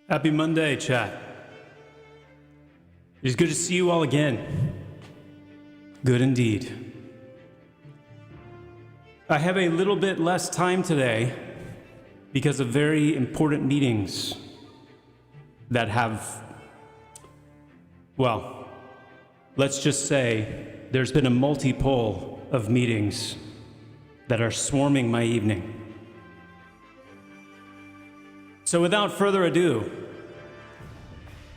Happy Monday, chat. It's good to see you all again. Good indeed. I have a little bit less time today because of very important meetings that have, well, let's just say there's been a multi-poll of meetings that are swarming my evening. So without further ado,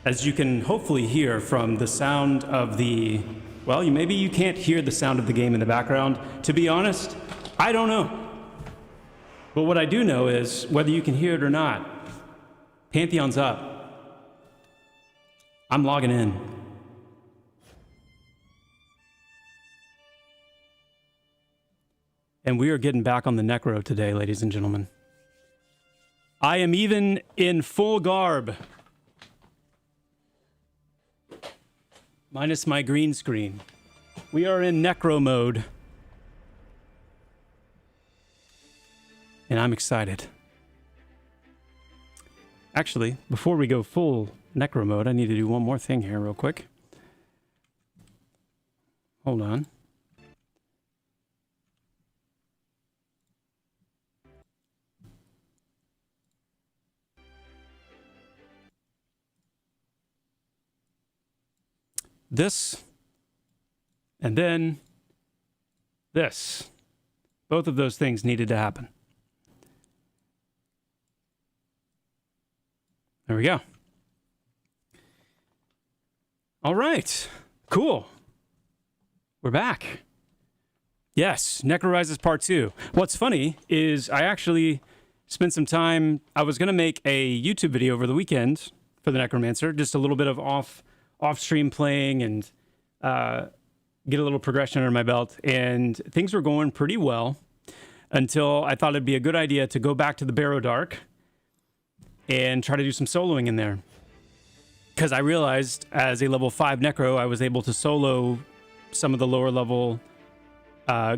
as you can hopefully hear from the sound of the, well, maybe you can't hear the sound of the game in the background. To be honest, I don't know. But what I do know is, whether you can hear it or not, Pantheon's up. I'm logging in. And we are getting back on the Necro today, ladies and gentlemen. I am even in full garb. Minus my green screen. We are in Necro mode. And I'm excited. Actually, before we go full Necro mode, I need to do one more thing here real quick. Hold on. This, and then this. Both of those things needed to happen. There we go. All right. Cool. We're back. Yes, Necro Rises Part 2. What's funny is I actually spent some time, I was going to make a YouTube video over the weekend for the Necromancer, just a little bit of off-stream playing and get a little progression under my belt. And things were going pretty well until I thought it'd be a good idea to go back to the Barrow Dark and try to do some soloing in there. Because I realized as a level 5 Necro, I was able to solo some of the lower level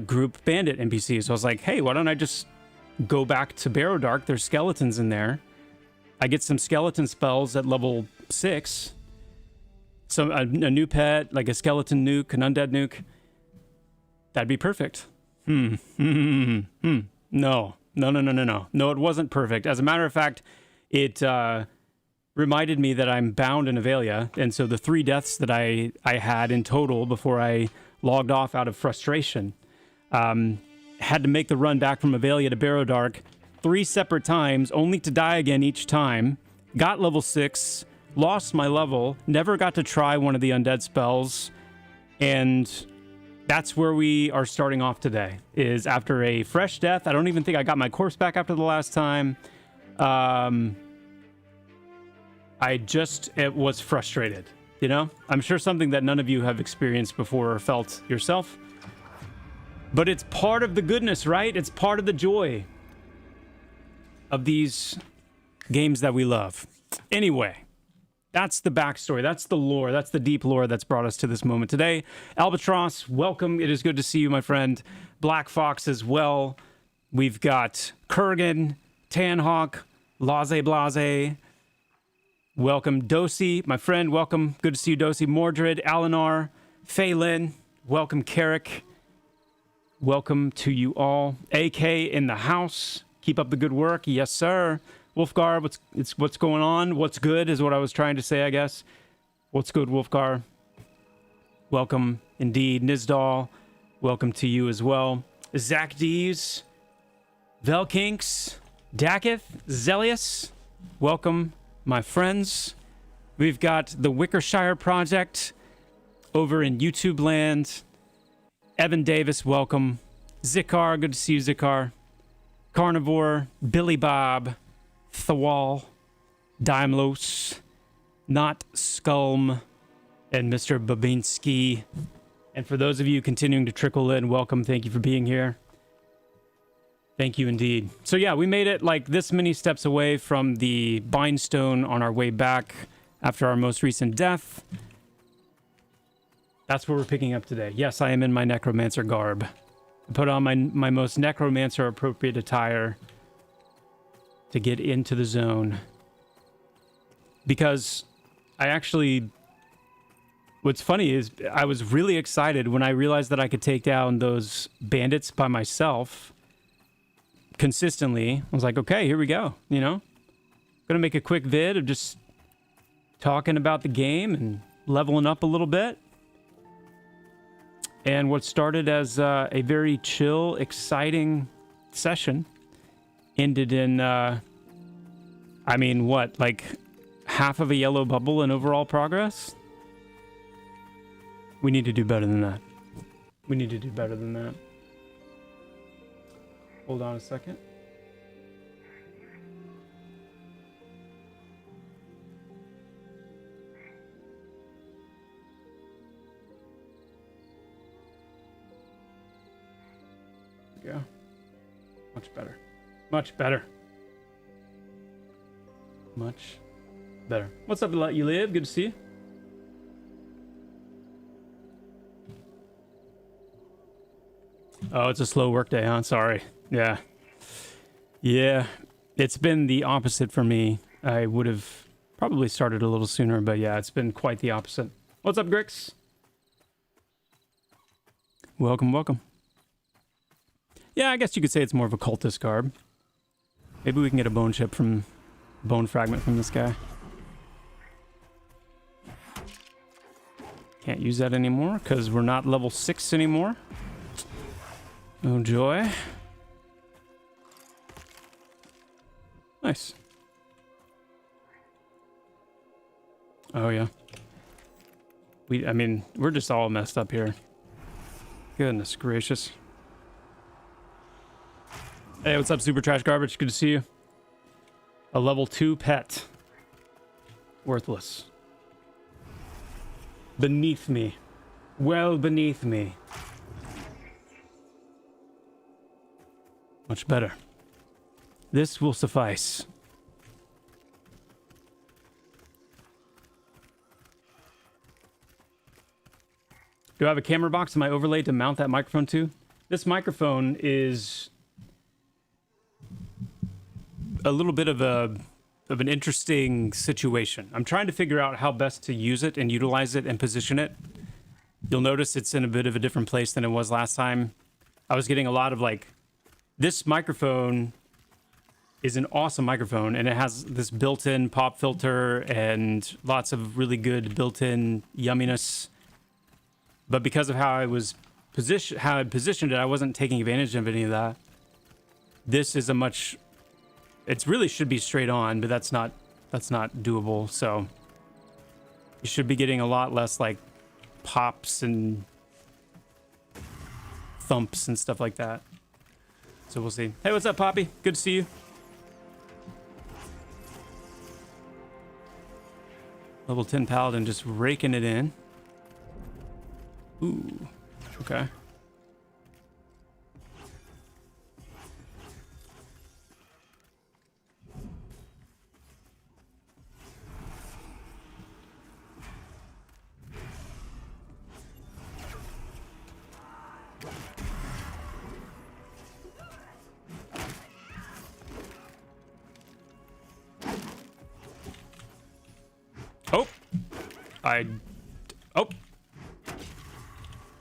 group bandit NPCs. So I was like, hey, why don't I just go back to Barrow Dark? There's skeletons in there. I get some skeleton spells at level 6. So a new pet, like a skeleton nuke, an undead nuke. That'd be perfect. No, it wasn't perfect. As a matter of fact, it reminded me that I'm bound in Avelia. And so the 3 deaths that I had in total before I logged off out of frustration, had to make the run back from Avelia to Barrow Dark 3 separate times, only to die again each time. Got level 6. Lost my level, never got to try one of the undead spells, and that's where we are starting off today, is after a fresh death. I don't even think I got my corpse back after the last time. It was frustrated, you know? I'm sure something that none of you have experienced before or felt yourself. But it's part of the goodness, right? It's part of the joy of these games that we love. Anyway. That's the backstory. That's the lore. That's the deep lore that's brought us to this moment today. Albatross, welcome. It is good to see you, my friend. Black Fox as well. We've got Kurgan, Tanhawk, Laze Blaze. Welcome, Dosi, my friend. Welcome. Good to see you, Dosi. Mordred, Alinar, Phelan. Welcome, Carrick. Welcome to you all. AK in the house. Keep up the good work. Yes, sir. Wolfgar, what's going on? What's good is what I was trying to say, I guess. What's good, Wolfgar? Welcome, indeed. Nizdal, welcome to you as well. Zach Dees, Velkinks, Dakith, Zelius, welcome, my friends. We've got the Wickershire Project over in YouTube land. Evan Davis, welcome. Zikar, good to see you, Zikar. Carnivore, Billy Bob, Thawal, Daimlos, Not Skulm, and Mr. Babinski. And for those of you continuing to trickle in, welcome. Thank you for being here. Thank you indeed. So yeah, we made it like this many steps away from the Bindstone on our way back after our most recent death. That's what we're picking up today. Yes, I am in my Necromancer garb. I put on my most Necromancer appropriate attire to get into the zone. because I actually, what's funny is I was really excited when I realized that I could take down those bandits by myself consistently. I was like, okay, here we go, you know? Gonna make a quick vid of just talking about the game and leveling up a little bit. And what started as a very chill, exciting session ended in, I mean, what, like half of a yellow bubble in overall progress? We need to do better than that. We need to do better than that. Hold on a second. Yeah. Much better. Much better. Much better. What's up, Let You Live? Good to see you. Oh, it's a slow work day, huh? Sorry. Yeah. Yeah. It's been the opposite for me. I would have probably started a little sooner, but yeah, it's been quite the opposite. What's up, Grix? Welcome, welcome. Yeah, I guess you could say it's more of a cultist garb. Maybe we can get a bone fragment from this guy. Can't use that anymore because we're not level 6 anymore. Oh joy. Nice. Oh yeah. I mean, we're just all messed up here. Goodness gracious. Hey, what's up, Super Trash Garbage? Good to see you. A level 2 pet. Worthless. Beneath me. Well beneath me. Much better. This will suffice. Do I have a camera box in my overlay to mount that microphone to? This microphone is a little bit of an interesting situation. I'm trying to figure out how best to use it and utilize it and position it. You'll notice it's in a bit of a different place than it was last time. I was getting a lot of like, this microphone is an awesome microphone and it has this built-in pop filter and lots of really good built-in yumminess. But because of how I positioned it, I wasn't taking advantage of any of that. This is a much, it really should be straight on, but that's not doable. So you should be getting a lot less like pops and thumps and stuff like that. So we'll see. Hey, what's up, Poppy? Good to see you. Level 10 Paladin just raking it in. Ooh, okay. Oh.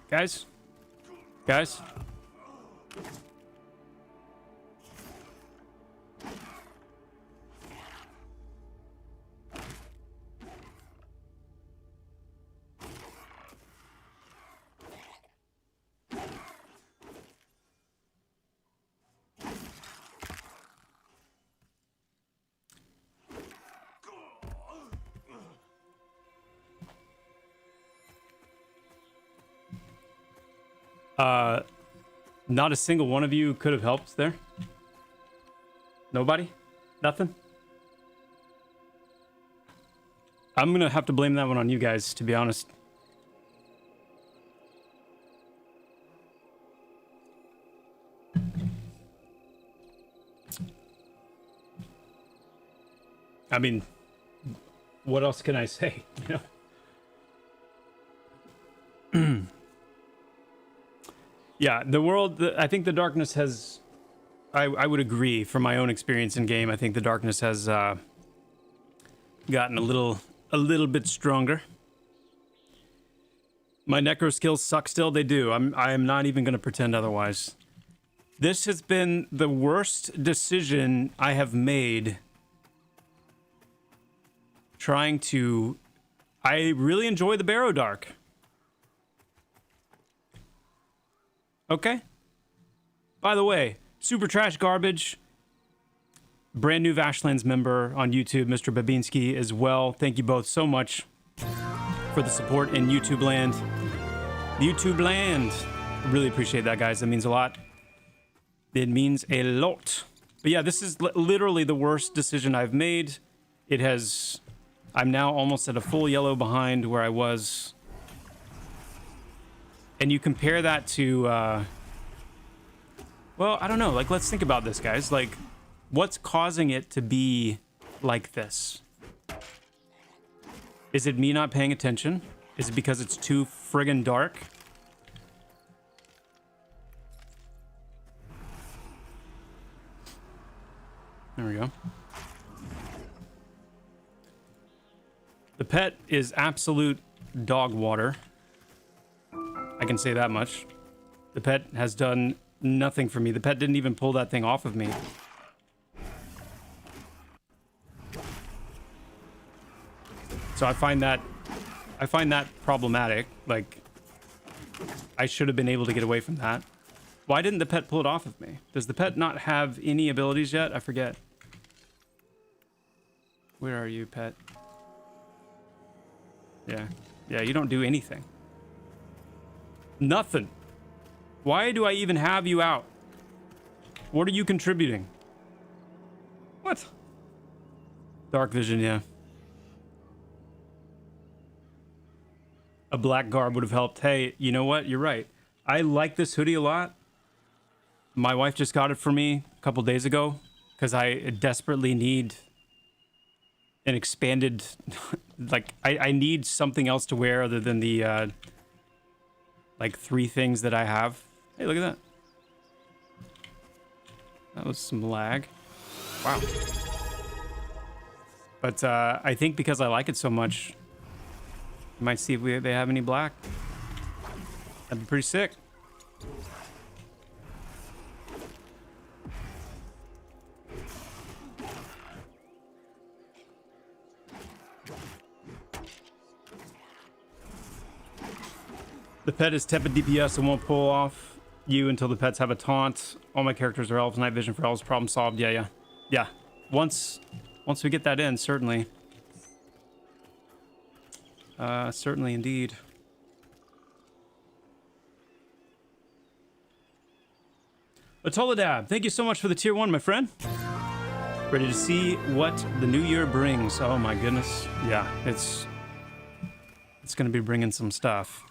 Guys. Not a single one of you could have helped there? Nobody? Nothing? I'm gonna have to blame that one on you guys, to be honest. I mean, what else can I say, you know? Yeah, the world, I think the darkness has, I would agree from my own experience in game, I think the darkness has gotten a little bit stronger. My necro skills suck still. They do. I am not even going to pretend otherwise. This has been the worst decision I have made. Trying to... I really enjoy the Barrow Dark. Okay. By the way, Super Trash Garbage, brand new Vashlands member on YouTube, Mr. Babinski as well. Thank you both so much for the support in YouTube land. YouTube land. Really appreciate that, guys. That means a lot. It means a lot. But yeah, this is literally the worst decision I've made. It has... I'm now almost at a full yellow behind where I was. And you compare that to... well, I don't know. Like, let's think about this, guys. Like, what's causing it to be like this? Is it me not paying attention? Is it because it's too friggin' dark? There we go. The pet is absolute dog water. I can say that much. The pet has done nothing for me. The pet didn't even pull that thing off of me. So I find that problematic. Like, I should have been able to get away from that. Why didn't the pet pull it off of me? Does the pet not have any abilities yet? I forget. Where are you, pet? Yeah, you don't do anything. Nothing. Why do I even have you out? What are you contributing? What? Dark vision, yeah. A black garb would have helped. Hey, you know what? You're right. I like this hoodie a lot. My wife just got it for me a couple days ago because I desperately need an expanded... like, I need something else to wear other than the, like, 3 things that I have. Hey, look at that. That was some lag. Wow. But I think because I like it so much, you might see if they have any black. That'd be pretty sick. The pet is tepid DPS and won't pull off you until the pets have a taunt. All my characters are elves. Night vision for elves. Problem solved. Yeah. Once we get that in, certainly. Certainly indeed. Atoladab, thank you so much for the tier 1, my friend. Ready to see what the new year brings. Oh my goodness. Yeah, it's gonna be bringing some stuff.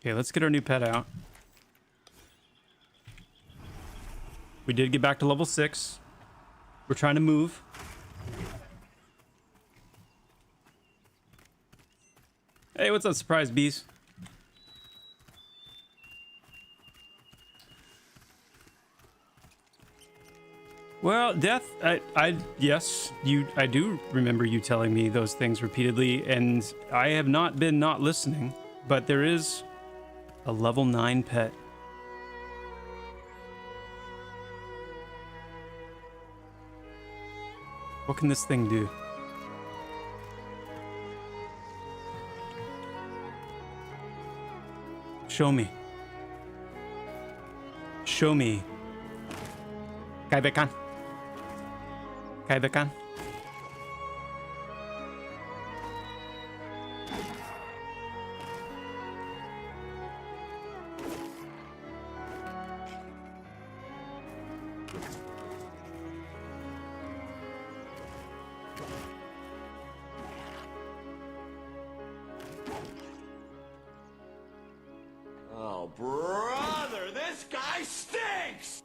Okay, let's get our new pet out. We did get back to level 6. We're trying to move. Hey, what's up, surprise bees? Well, Death, yes, I do remember you telling me those things repeatedly, and I have not been not listening, but there is a level 9 pet. What can this thing do? Show me. Show me. Kaibekan. Kaibekan. Oh, brother, this guy stinks!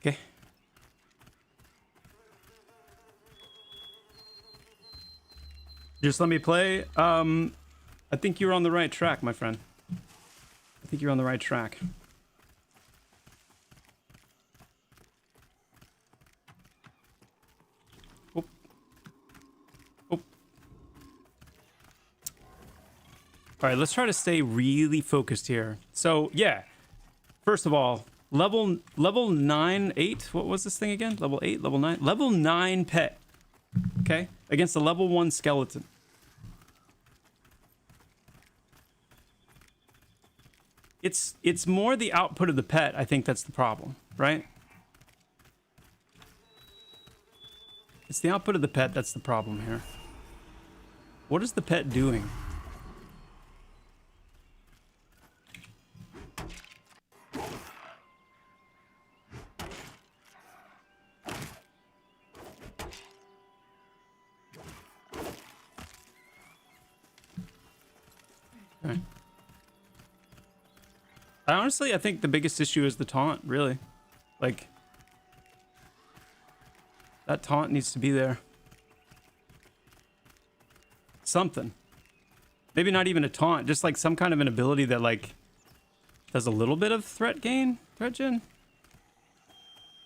Okay. Just let me play. I think you're on the right track, my friend. I think you're on the right track. Oh. Oh. All right, let's try to stay really focused here. So, yeah. First of all, level 9, 8. What was this thing again? Level 8, level 9? Level 9 pet. Okay? Against a level 1 skeleton. It's more the output of the pet, I think that's the problem, right? It's the output of the pet that's the problem here. What is the pet doing? Okay. Honestly, I think the biggest issue is the taunt, really. Like, that taunt needs to be there. Something. Maybe not even a taunt, just like some kind of an ability that, like, does a little bit of threat gain? Threat gen?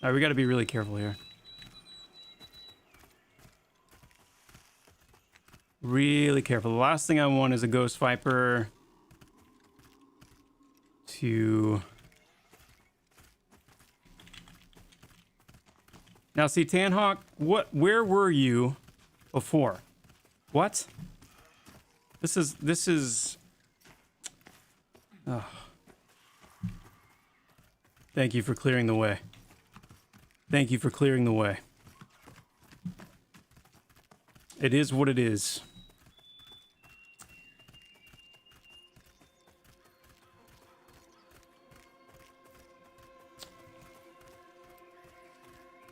Alright, we gotta be really careful here. Really careful. The last thing I want is a Ghost Viper to... Now, see, Tanhawk, where were you before? What? This is... Oh. Thank you for clearing the way. Thank you for clearing the way. It is what it is.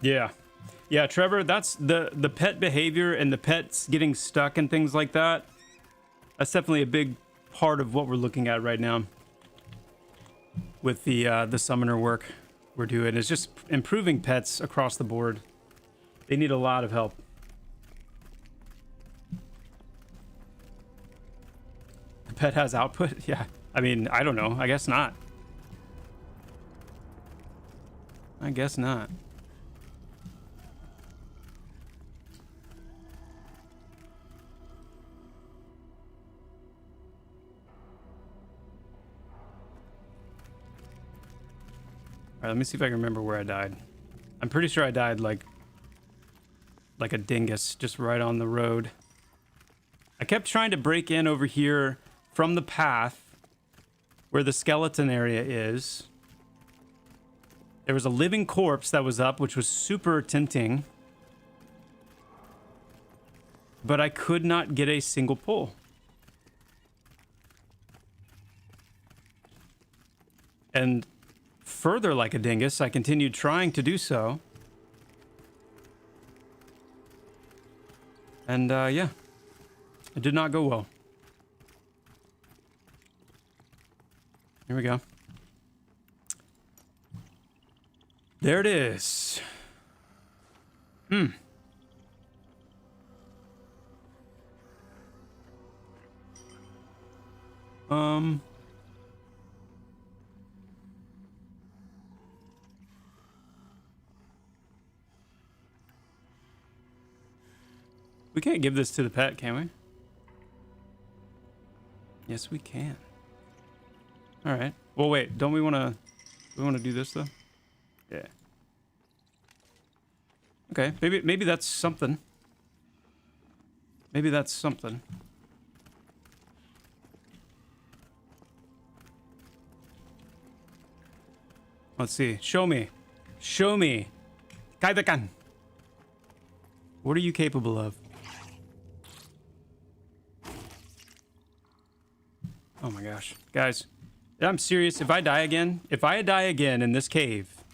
Yeah. Yeah, Trevor, that's the pet behavior and the pets getting stuck and things like that. That's definitely a big part of what we're looking at right now with the summoner work we're doing. Is just improving pets across the board. They need a lot of help. The pet has output? Yeah. I mean, I don't know. I guess not. I guess not. All right, let me see if I can remember where I died. I'm pretty sure I died like a dingus, just right on the road. I kept trying to break in over here from the path where the skeleton area is. There was a living corpse that was up, which was super tempting. But I could not get a single pull. And further like a dingus, I continued trying to do so. And yeah, it did not go well. Here we go. There it is. We can't give this to the pet, can we? Yes, we can. All right. Well, wait. Don't we want to? We want to do this though. Yeah. Okay. Maybe that's something. Maybe that's something. Let's see. Show me. Show me. Kaidakan. What are you capable of? Oh my gosh. Guys, I'm serious. If I die again in this cave,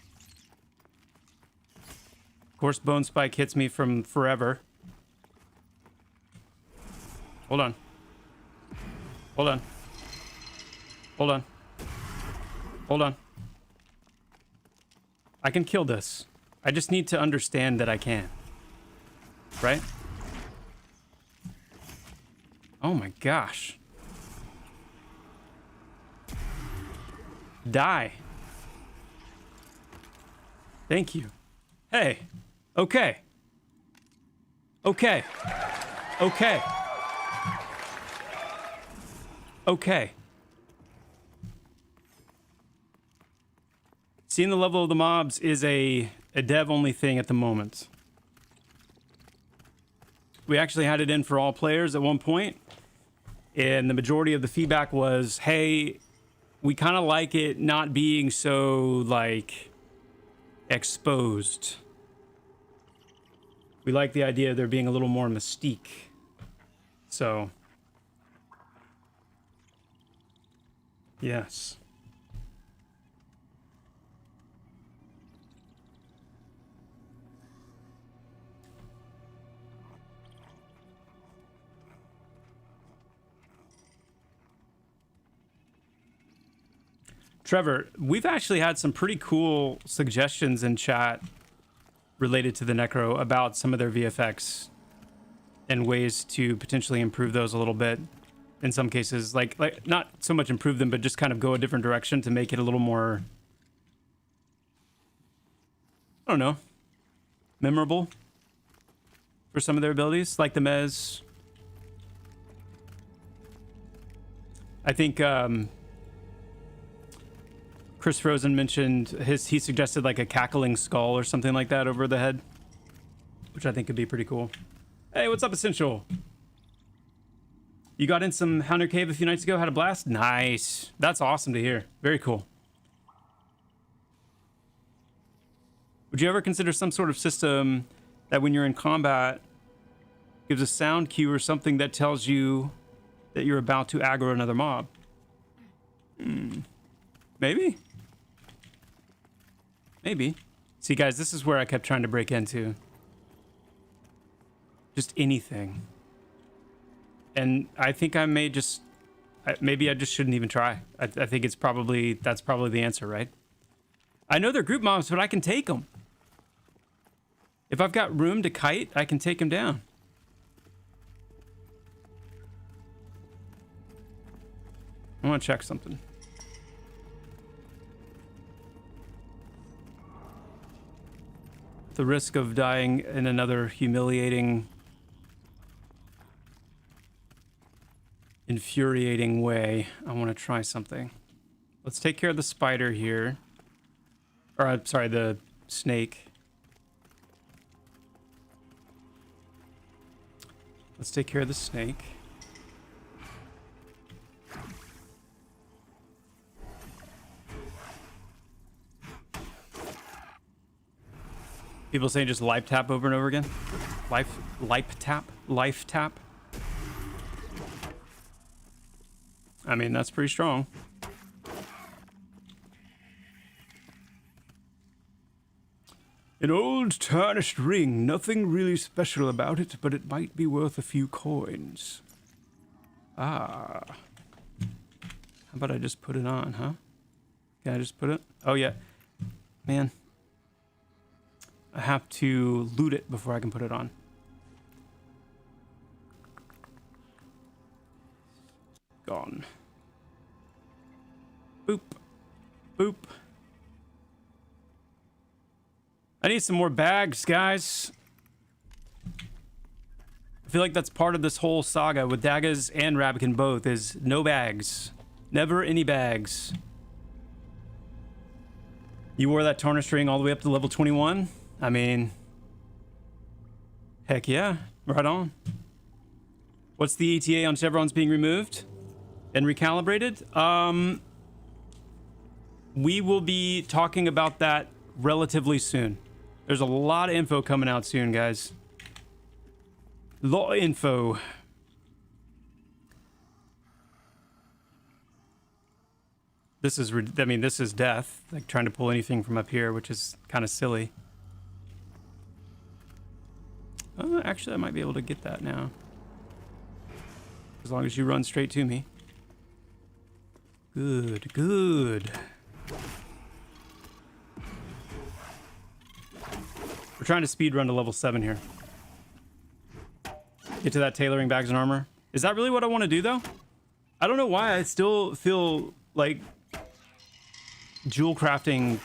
of course Bone Spike hits me from forever. Hold on. Hold on. Hold on. Hold on. I can kill this. I just need to understand that I can. Right? Oh my gosh. Die. Thank you. Hey. Okay. Okay. Okay. Okay. Seeing the level of the mobs is a dev-only thing at the moment. We actually had it in for all players at one point, and the majority of the feedback was, hey, we kind of like it not being so, like, exposed. We like the idea of there being a little more mystique. So, yes. Trevor, we've actually had some pretty cool suggestions in chat related to the Necro about some of their VFX and ways to potentially improve those a little bit. In some cases, like not so much improve them, but just kind of go a different direction to make it a little more, I don't know, memorable for some of their abilities, like the Mez. I think Chris Frozen mentioned he suggested like a cackling skull or something like that over the head, which I think could be pretty cool. Hey, what's up, Essential? You got in some Hunter Cave a few nights ago, had a blast? Nice. That's awesome to hear. Very cool. Would you ever consider some sort of system that when you're in combat gives a sound cue or something that tells you that you're about to aggro another mob? Maybe? Maybe. See, guys, this is where I kept trying to break into. Just anything. And I think I may just... maybe I just shouldn't even try. I think that's probably the answer, right? I know they're group mobs, but I can take them. If I've got room to kite, I can take them down. I want to check something. The risk of dying in another humiliating, infuriating way, I want to try something. Let's take care of the spider here. Or, I'm sorry, the snake. Let's take care of the snake. People saying just life tap over and over again. Life tap. I mean, that's pretty strong. An old tarnished ring. Nothing really special about it, but it might be worth a few coins. Ah. How about I just put it on, huh? Can I just put it? Oh, yeah. Man. I have to loot it before I can put it on. Gone. Boop. Boop. I need some more bags, guys. I feel like that's part of this whole saga with Dagas and Rabican both is no bags. Never any bags. You wore that tarnished ring all the way up to level 21? I mean, heck yeah, right on. What's the ETA on chevrons being removed and recalibrated? We will be talking about that relatively soon. There's a lot of info coming out soon, guys. Lot of info. This is, I mean, this is death. Like trying to pull anything from up here, which is kind of silly. Actually, I might be able to get that now. As long as you run straight to me. Good, good. trying to speed run to level 7 here. Get to that tailoring bags and armor. Is that really what I want to do, though? I don't know why I still feel like jewel crafting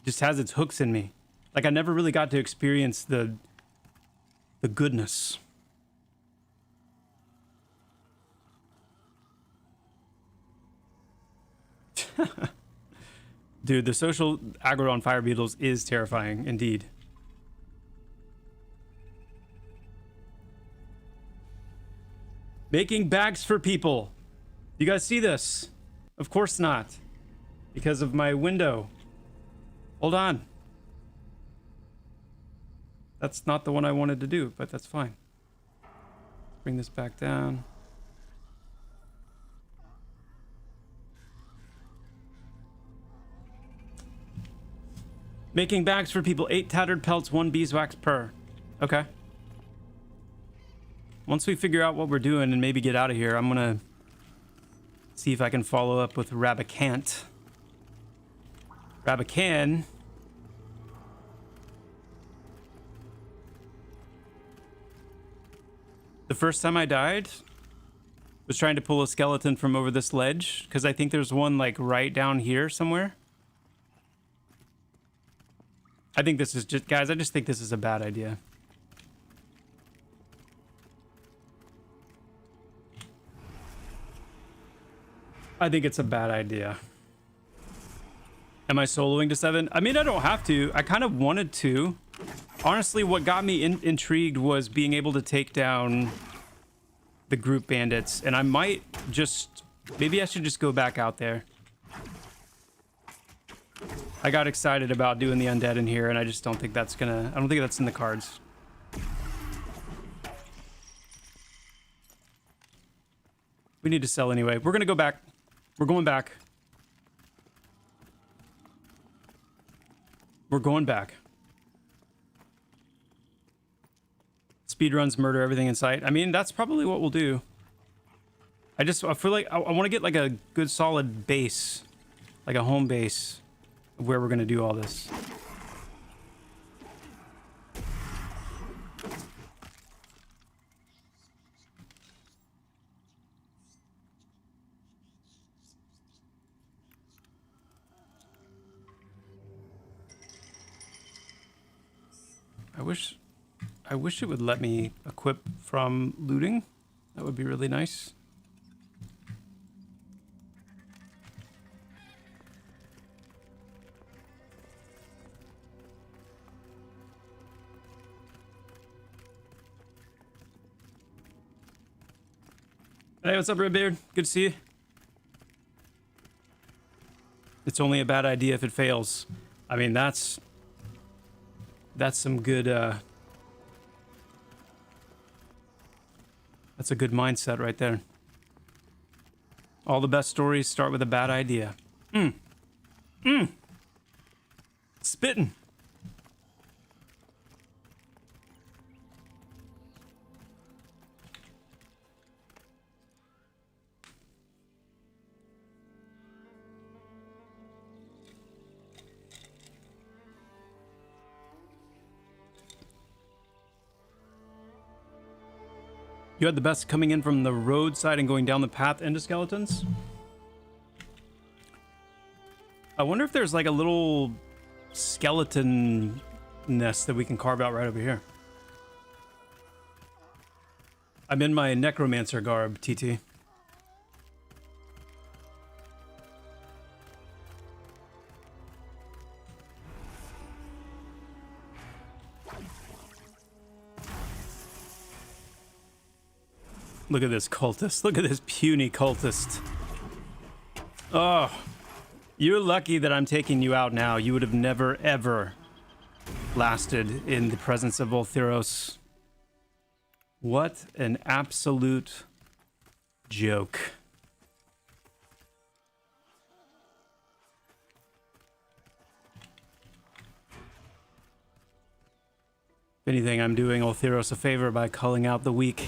just has its hooks in me. Like I never really got to experience the goodness. Dude, the social aggro on fire beetles is terrifying indeed. Making bags for people. You guys see this? Of course not. Because of my window. Hold on. That's not the one I wanted to do, but that's fine. Bring this back down. Making bags for people. 8 tattered pelts, 1 beeswax per. Okay. Once we figure out what we're doing and maybe get out of here, I'm gonna see if I can follow up with Rabicant. Rabican. The first time I died was trying to pull a skeleton from over this ledge, because I think there's one like right down here somewhere. I think this is just, guys, I just think this is a bad idea. I think it's a bad idea. Am I soloing to 7? I mean, I don't have to. I kind of wanted to. Honestly, what got me intrigued was being able to take down the group bandits. And I might just... Maybe I should just go back out there. I got excited about doing the undead in here, and I just don't think that's gonna... I don't think that's in the cards. We need to sell anyway. We're gonna go back. We're going back. We're going back. Speedruns, murder everything in sight. I mean, that's probably what we'll do. I feel like I want to get like a good solid base, like a home base of where we're going to do all this. I wish it would let me equip from looting. That would be really nice. Hey, what's up, Redbeard? Good to see you. It's only a bad idea if it fails. I mean, that's some good, that's a good mindset right there. All the best stories start with a bad idea. Spitting. You had the best coming in from the roadside and going down the path into skeletons? I wonder if there's like a little skeleton nest that we can carve out right over here. I'm in my Necromancer garb, TT. Look at this cultist. Look at this puny cultist. Oh, you're lucky that I'm taking you out now. You would have never, ever lasted in the presence of Voltheros. What an absolute joke. If anything, I'm doing Voltheros a favor by culling out the weak.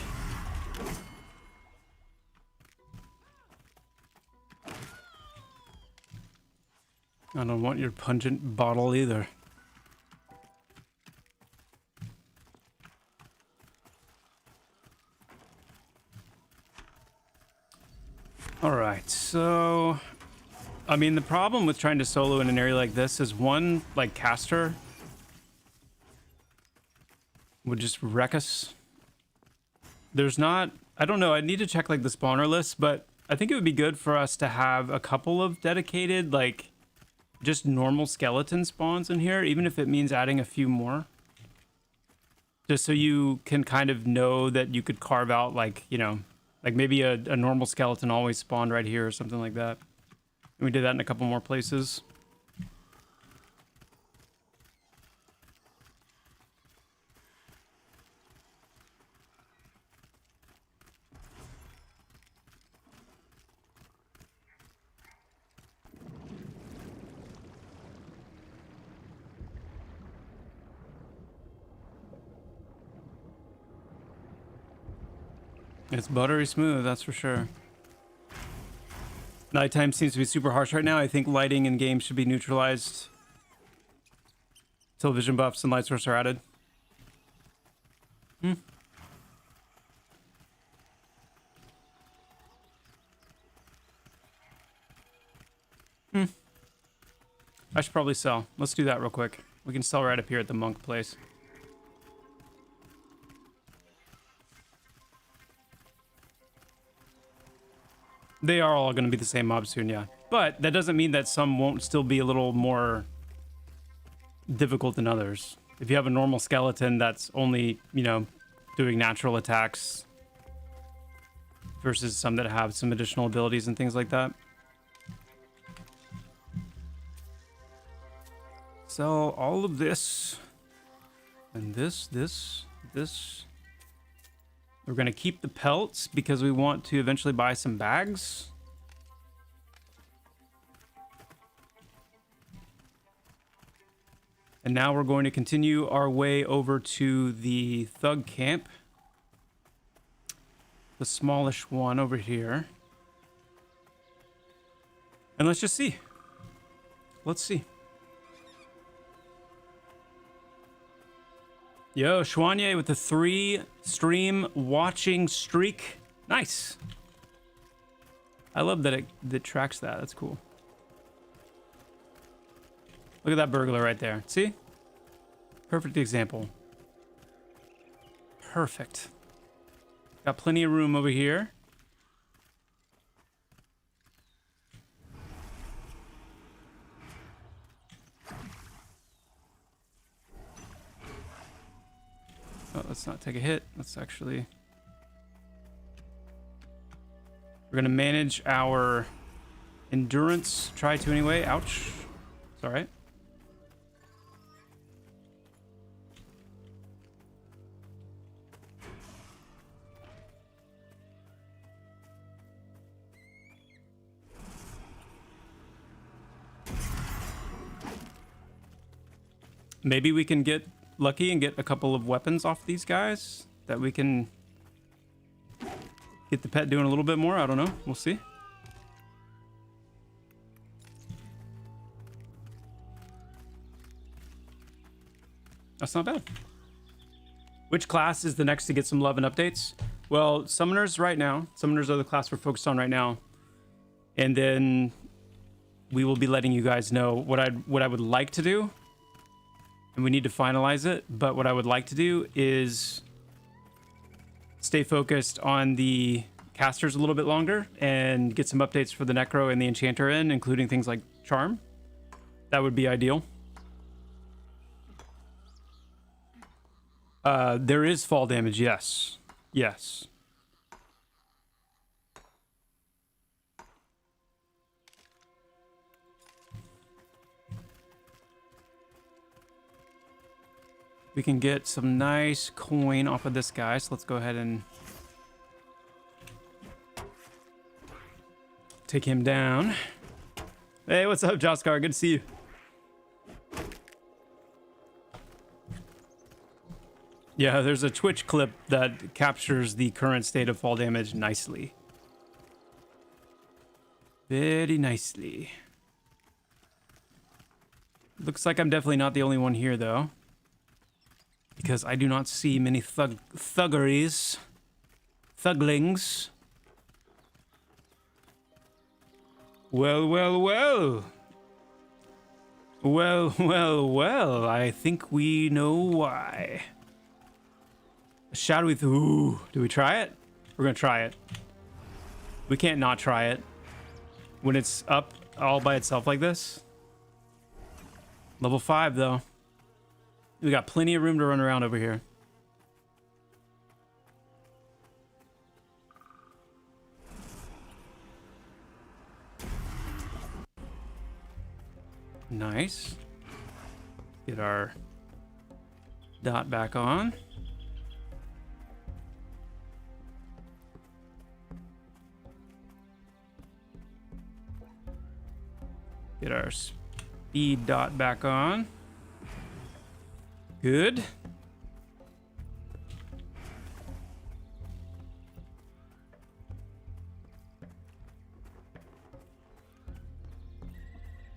I don't want your pungent bottle either. I mean, the problem with trying to solo in an area like this is one, like, caster would just wreck us. There's not... I don't know. I need to check, like, the spawner list, but I think it would be good for us to have a couple of dedicated, like, just normal skeleton spawns in here, even if it means adding a few more. Just so you can kind of know that you could carve out, like, you know, like maybe a normal skeleton always spawned right here or something like that. And we did that in a couple more places. It's buttery smooth, that's for sure. Nighttime seems to be super harsh right now. I think lighting in games should be neutralized till vision buffs and light source are added. I should probably sell. Let's do that real quick. We can sell right up here at the monk place. They are all going to be the same mob soon, yeah. But that doesn't mean that some won't still be a little more difficult than others. If you have a normal skeleton that's only, you know, doing natural attacks versus some that have some additional abilities and things like that. Sell all of this. And this. We're going to keep the pelts because we want to eventually buy some bags. And now we're going to continue our way over to the thug camp. The smallish one over here. And let's just see. Let's see. Yo, Schwanye with the 3 stream watching streak. Nice. I love that it tracks that. That's cool. Look at that burglar right there. See? Perfect example. Perfect. Got plenty of room over here. Oh, let's not take a hit. Let's actually... We're going to manage our endurance. Try to anyway. Ouch. It's all right. Maybe we can get lucky and get a couple of weapons off these guys that we can get the pet doing a little bit more. I don't know. We'll see. That's not bad. Which class is the next to get some love and updates? Well, summoners right now. Summoners are the class we're focused on right now. And then we will be letting you guys know what I would like to do. And we need to finalize it, but what I would like to do is stay focused on the casters a little bit longer and get some updates for the Necro and the Enchanter in, including things like Charm. That would be ideal. There is fall damage, yes. Yes. We can get some nice coin off of this guy, so let's go ahead and take him down. Hey, what's up, Joskar? Good to see you. Yeah, there's a Twitch clip that captures the current state of fall damage nicely. Very nicely. Looks like I'm definitely not the only one here, though. Because I do not see many thuggeries. Thuglings. Well, well, well. Well, well, well. I think we know why. Shadowy... Ooh, do we try it? We're gonna try it. We can't not try it. When it's up all by itself like this. Level 5, though. We got plenty of room to run around over here. Nice. Get our dot back on. Get our speed dot back on. Good.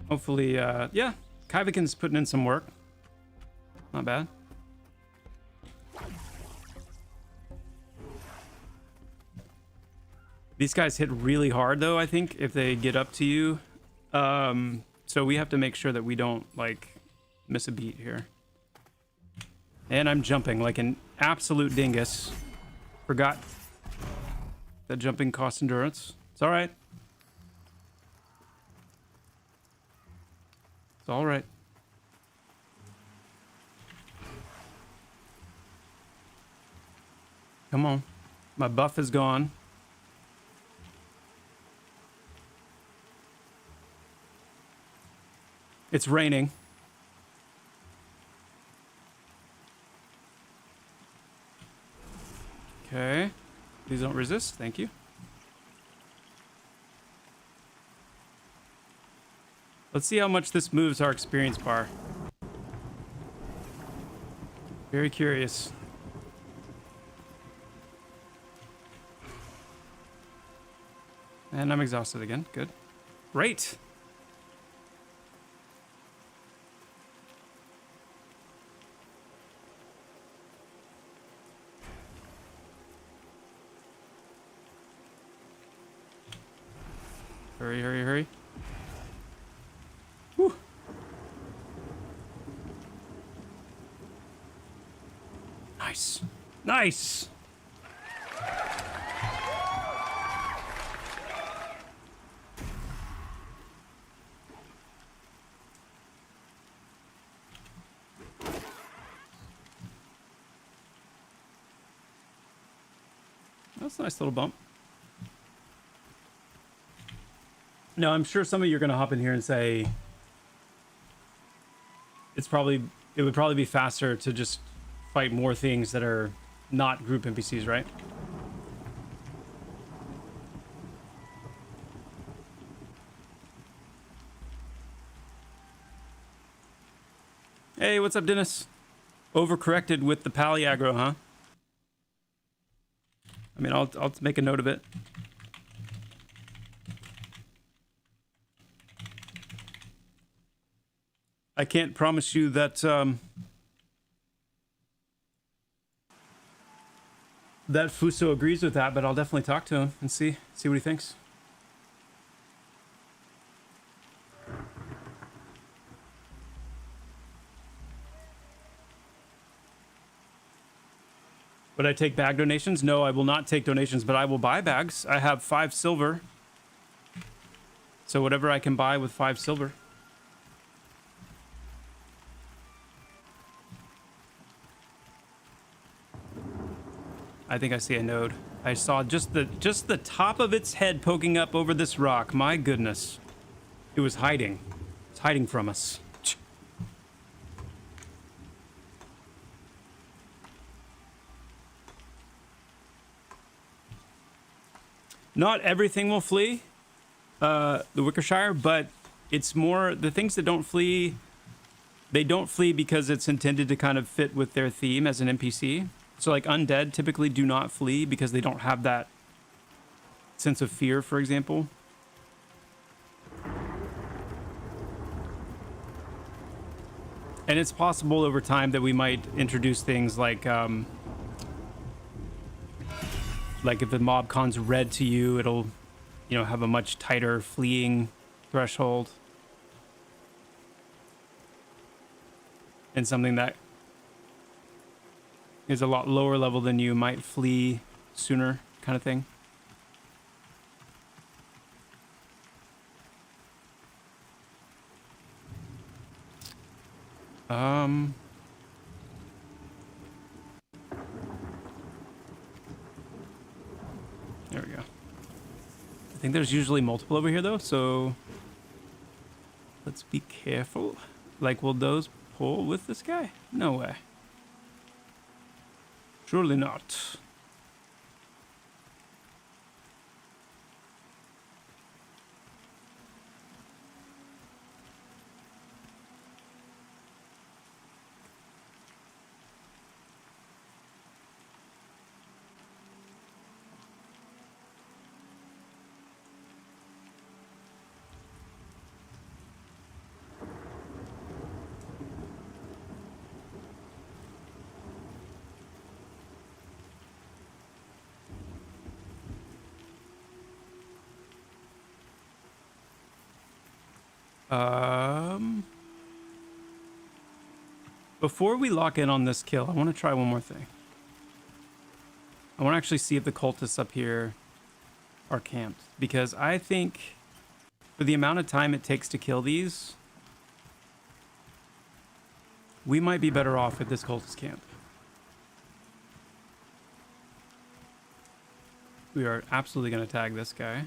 Hopefully, yeah, Kyviken's putting in some work. Not bad. These guys hit really hard, though, I think, if they get up to you. So we have to make sure that we don't, like, miss a beat here. And I'm jumping like an absolute dingus. Forgot that jumping costs endurance. It's all right. It's all right. Come on. My buff is gone. It's raining. Okay. Please don't resist. Thank you. Let's see how much this moves our experience bar. Very curious. And I'm exhausted again. Good. Great. Hurry, hurry, hurry. Whew. Nice. Nice. That's a nice little bump. No, I'm sure some of you are going to hop in here and say it would probably be faster to just fight more things that are not group NPCs, right? Hey, what's up, Dennis? Overcorrected with the pally aggro, huh? I mean, I'll make a note of it. I can't promise you that that Fuso agrees with that, but I'll definitely talk to him and see what he thinks. Would I take bag donations? No, I will not take donations, but I will buy bags. I have 5 silver. So whatever I can buy with 5 silver. I think I see a node. I saw just the top of its head poking up over this rock. My goodness. It was hiding. It's hiding from us. Not everything will flee, the Wickershire, but it's more the things that don't flee. They don't flee because it's intended to kind of fit with their theme as an NPC. So like undead typically do not flee because they don't have that sense of fear, for example. And it's possible over time that we might introduce things like if the mob con's red to you, it'll, you know, have a much tighter fleeing threshold. And something that is a lot lower level than you might flee sooner, kind of thing. There we go. I think there's usually multiple over here though, so let's be careful. Like, will those pull with this guy? No way. Surely not. Before we lock in on this kill, I want to try one more thing. I want to actually see if the cultists up here are camped, because I think for the amount of time it takes to kill these, we might be better off at this cultist camp. We are absolutely going to tag this guy.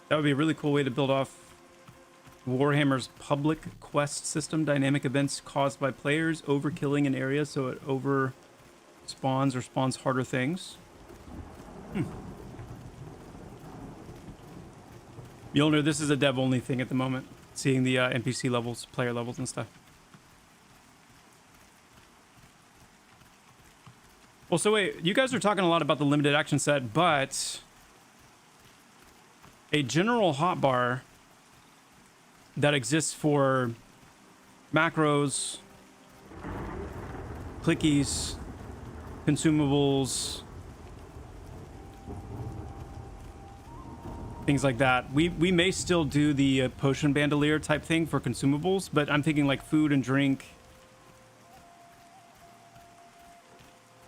That would be a really cool way to build off Warhammer's public quest system. Dynamic events caused by players overkilling an area so it over spawns or spawns harder things. Mjolnir, this is a dev only thing at the moment. Seeing the NPC levels, player levels and stuff. Well, so wait, you guys are talking a lot about the limited action set, but a general hotbar that exists for macros, clickies, consumables, things like that. We may still do the potion bandolier type thing for consumables, but I'm thinking like food and drink.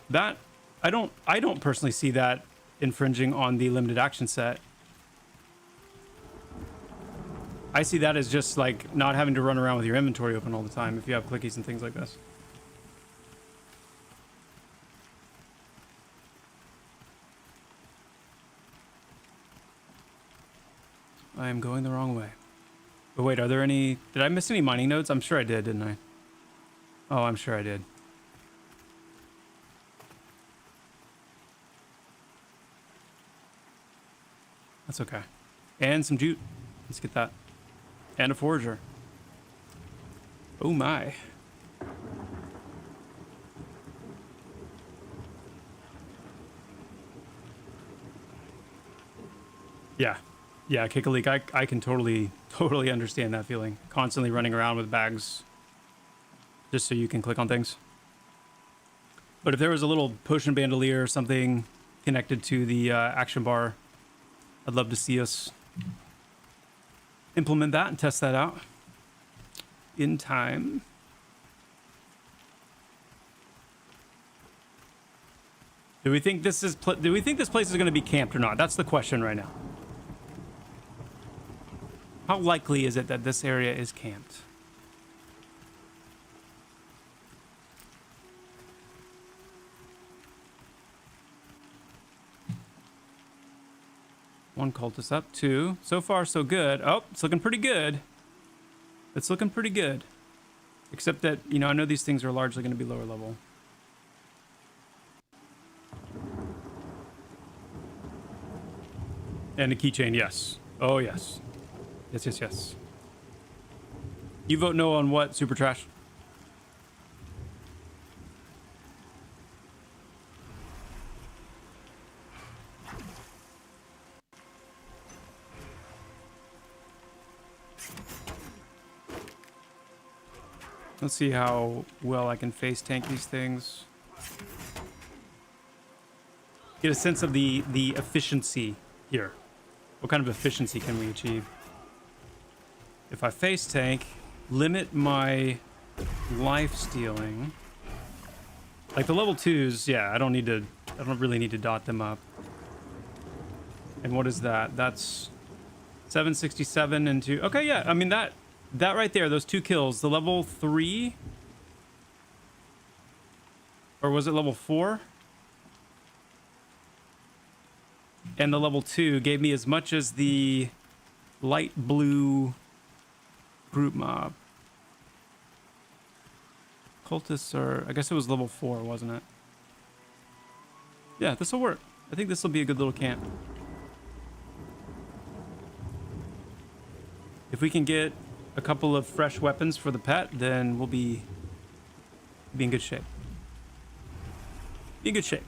That I don't personally see that infringing on the limited action set. I see that as just like not having to run around with your inventory open all the time if you have clickies and things like this. I am going the wrong way. But wait, are there any... Did I miss any mining nodes? I'm sure I did, didn't I? Oh, I'm sure I did. That's okay. And some jute. Let's get that. And a forager. Oh my. Yeah. Yeah, kick a leak. I can totally understand that feeling. Constantly running around with bags just so you can click on things. But if there was a little potion bandolier or something connected to the action bar, I'd love to see us implement that and test that out in time. Do we think this place is going to be camped or not? That's the question right now. How likely is it that this area is camped? One cultist up, two. So far, so good. Oh, it's looking pretty good. It's looking pretty good. Except that, you know, I know these things are largely going to be lower level. And a keychain, yes. Oh, yes. Yes, yes, yes. You vote no on what, Super Trash? Let's see how well I can face tank these things. Get a sense of the efficiency here. What kind of efficiency can we achieve? If I face tank, limit my life stealing. Like the level 2s, yeah, I don't really need to dot them up. And what is that? That's 767 into... Okay, yeah, I mean that right there, those 2 kills, the level 3, or was it level 4? And the level 2 gave me as much as the light blue brute mob. Cultists are... I guess it was level 4, wasn't it? Yeah, this will work. I think this will be a good little camp. If we can get a couple of fresh weapons for the pet, then we'll be in good shape. Be in good shape.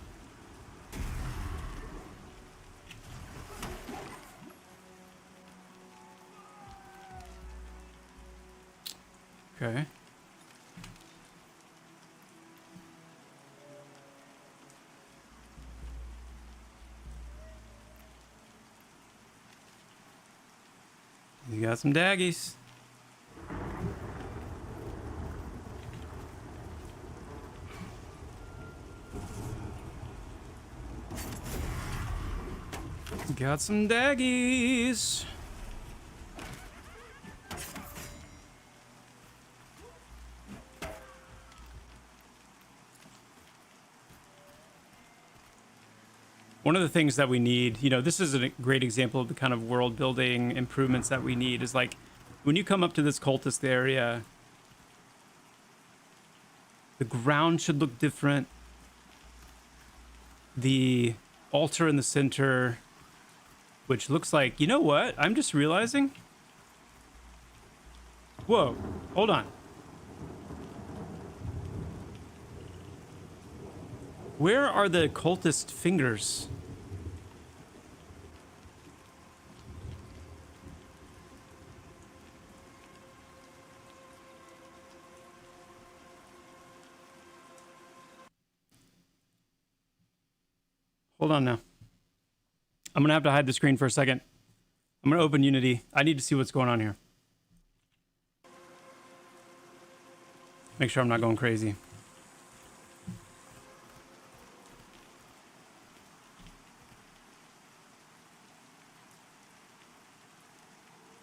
Okay. You got some daggies. Got some daggies. One of the things that we need, you know, this is a great example of the kind of world building improvements that we need, is like when you come up to this cultist area, the ground should look different. The altar in the center, which looks like, you know what? I'm just realizing. Whoa, hold on. Where are the cultist fingers? Hold on now. I'm gonna have to hide the screen for a second. I'm gonna open Unity. I need to see what's going on here. Make sure I'm not going crazy.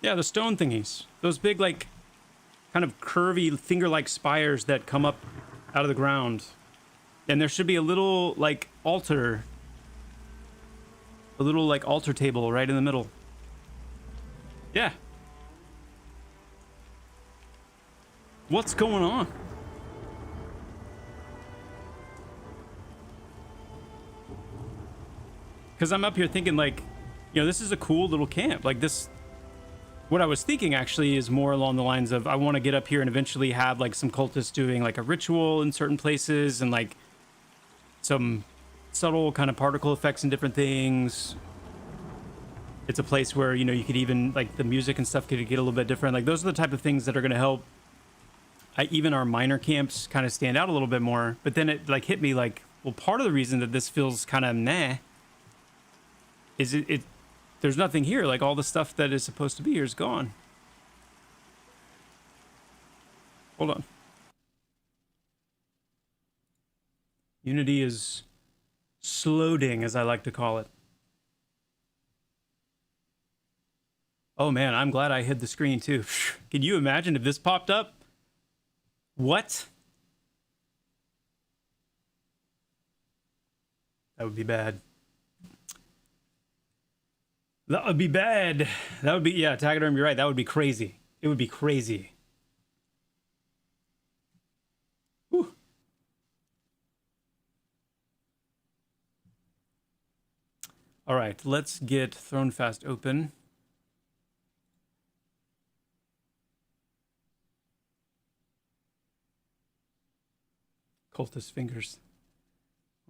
Yeah, the stone thingies. Those big, like, kind of curvy finger-like spires that come up out of the ground. And there should be a little, like, altar. A little, like, altar table right in the middle. Yeah. What's going on? Because I'm up here thinking, like, you know, this is a cool little camp. Like, this... What I was thinking, actually, is more along the lines of I want to get up here and eventually have, like, some cultists doing, like, a ritual in certain places and, like, some subtle kind of particle effects and different things. It's a place where, you know, you could even, like, the music and stuff could get a little bit different. Like, those are the type of things that are going to help even our minor camps kind of stand out a little bit more. But then it, like, hit me, like, well, part of the reason that this feels kind of meh is it there's nothing here. Like, all the stuff that is supposed to be here is gone. Hold on. Unity is slowing, as I like to call it. Oh man, I'm glad I hid the screen too. Can you imagine if this popped up? What? That would be bad. That would be bad. That would be, yeah, Taxiderm, you're right. That would be crazy. It would be crazy. Whew. All right, let's get Thronefast open. Cultist fingers.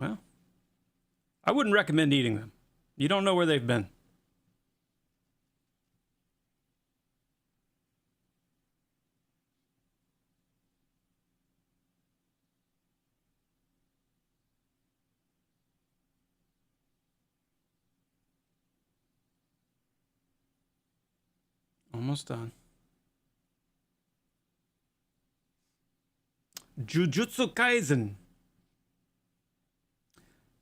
Well, I wouldn't recommend eating them. You don't know where they've been. Almost done. Jujutsu Kaisen.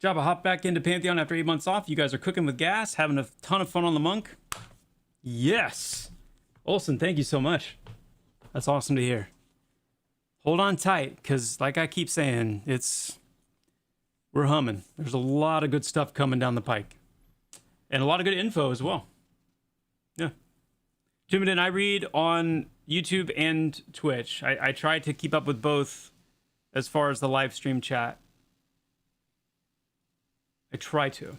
Joppa, hop back into Pantheon after 8 months off. You guys are cooking with gas, having a ton of fun on the Monk. Yes. Olsen, thank you so much. That's awesome to hear. Hold on tight, because like I keep saying, we're humming. There's a lot of good stuff coming down the pike. And a lot of good info as well. Yeah. Jimmy, I read on YouTube and Twitch. I try to keep up with both as far as the live stream chat. I try to.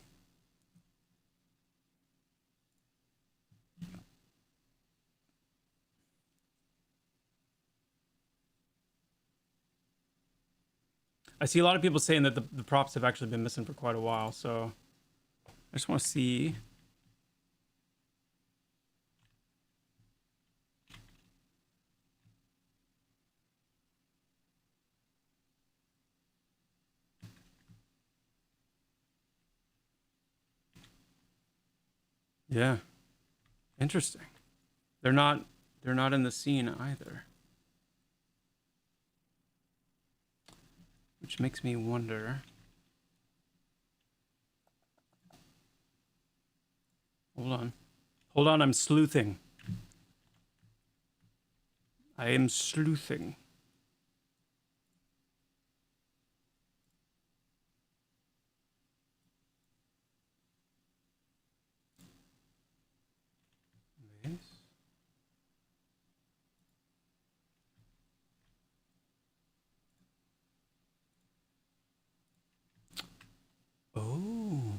I see a lot of people saying that the props have actually been missing for quite a while, so I just want to see. Yeah. Interesting. They're not in the scene either. Which makes me wonder. Hold on. Hold on, I'm sleuthing. I am sleuthing. Oh.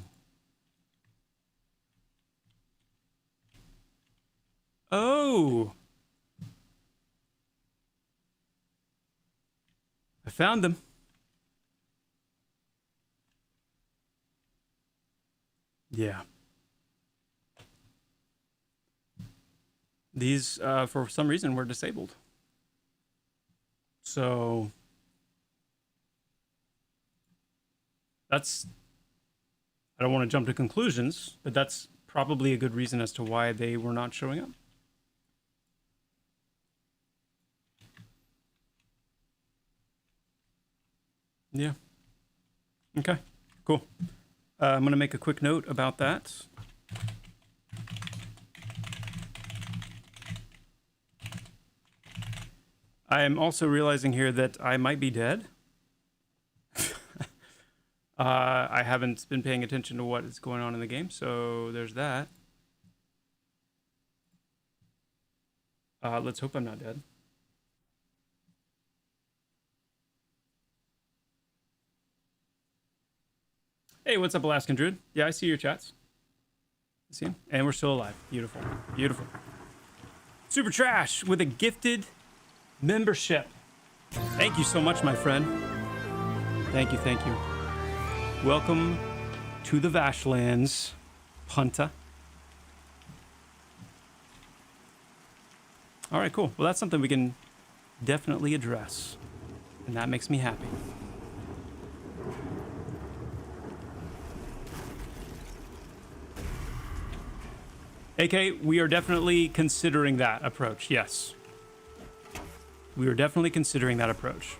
Oh. I found them. Yeah. These, for some reason, were disabled. So that's, I don't want to jump to conclusions, but that's probably a good reason as to why they were not showing up. Yeah. Okay, cool. I'm going to make a quick note about that. I am also realizing here that I might be dead. I haven't been paying attention to what is going on in the game, so there's that. Let's hope I'm not dead. Hey, what's up, Alaskan Druid? Yeah, I see your chats. I see him. And we're still alive. Beautiful. Beautiful. Super Trash with a gifted membership. Thank you so much, my friend. Thank you, thank you. Welcome to the Vashlands, Punta. All right, cool. Well, that's something we can definitely address, and that makes me happy. AK, we are definitely considering that approach, yes. We are definitely considering that approach.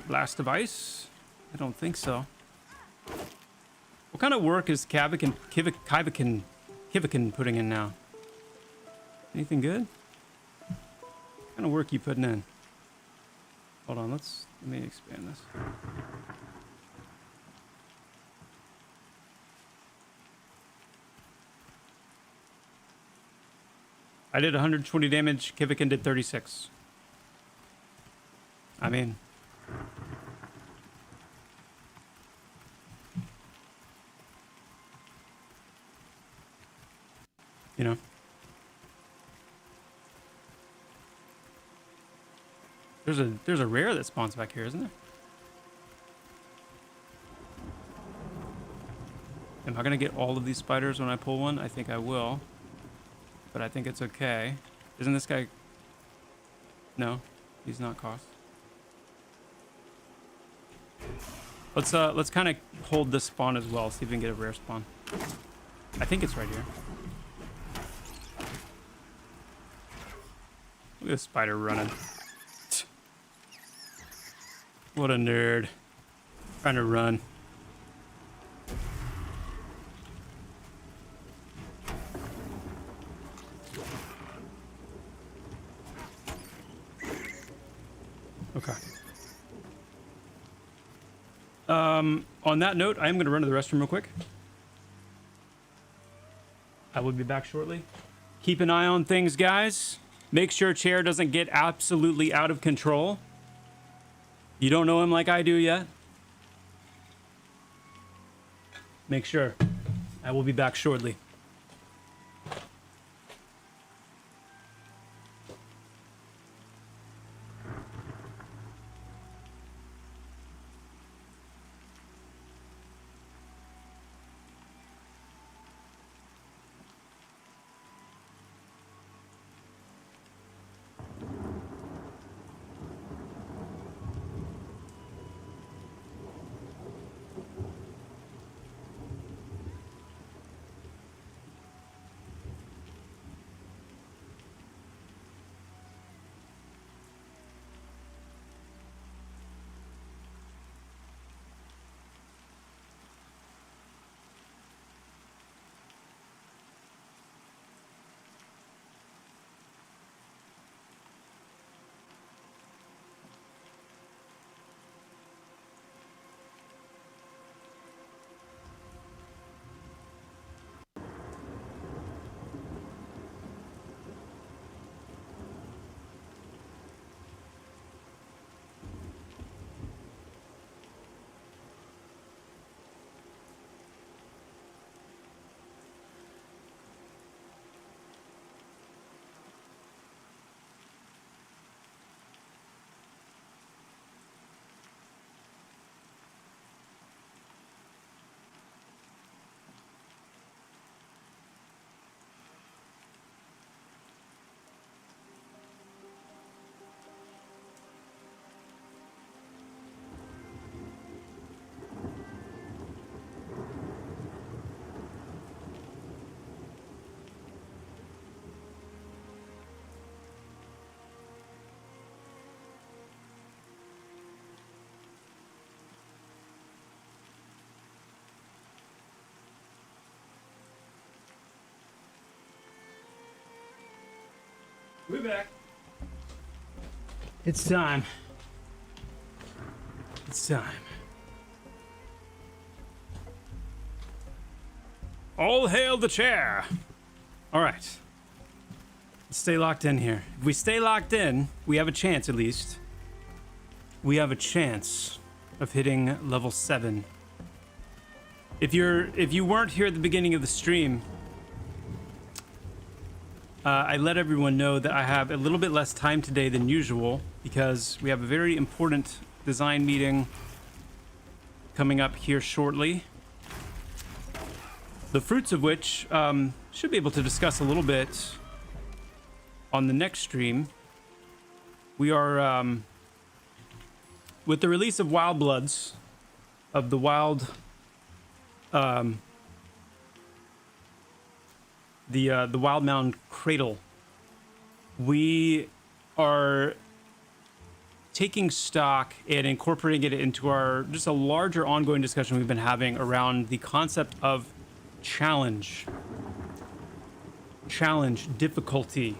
Blast of Ice? I don't think so. What kind of work is Kivakin putting in now? Anything good? What kind of work you putting in? Hold on, let me expand this. I did 120 damage, Kivakin did 36. I mean, you know. There's a rare that spawns back here, isn't there? Am I gonna get all of these spiders when I pull one? I think I will. But I think it's okay. Isn't this guy... No, he's not cost. Let's kind of hold this spawn as well, see if we can get a rare spawn. I think it's right here. Look at this spider running. What a nerd. Trying to run. Okay. On that note, I am going to run to the restroom real quick. I will be back shortly. Keep an eye on things, guys. Make sure Chair doesn't get absolutely out of control. You don't know him like I do yet. Make sure. I will be back shortly. We're back. It's time. It's time. All hail the chair. All right. Let's stay locked in here. If we stay locked in, we have a chance at least. We have a chance of hitting level 7. If you weren't here at the beginning of the stream, I let everyone know that I have a little bit less time today than usual because we have a very important design meeting coming up here shortly. The fruits of which should be able to discuss a little bit on the next stream. We are, with the release of Wild Bloods, of the Wild, the Wild Mound Cradle, we are taking stock and incorporating it into our just a larger ongoing discussion we've been having around the concept of challenge, difficulty,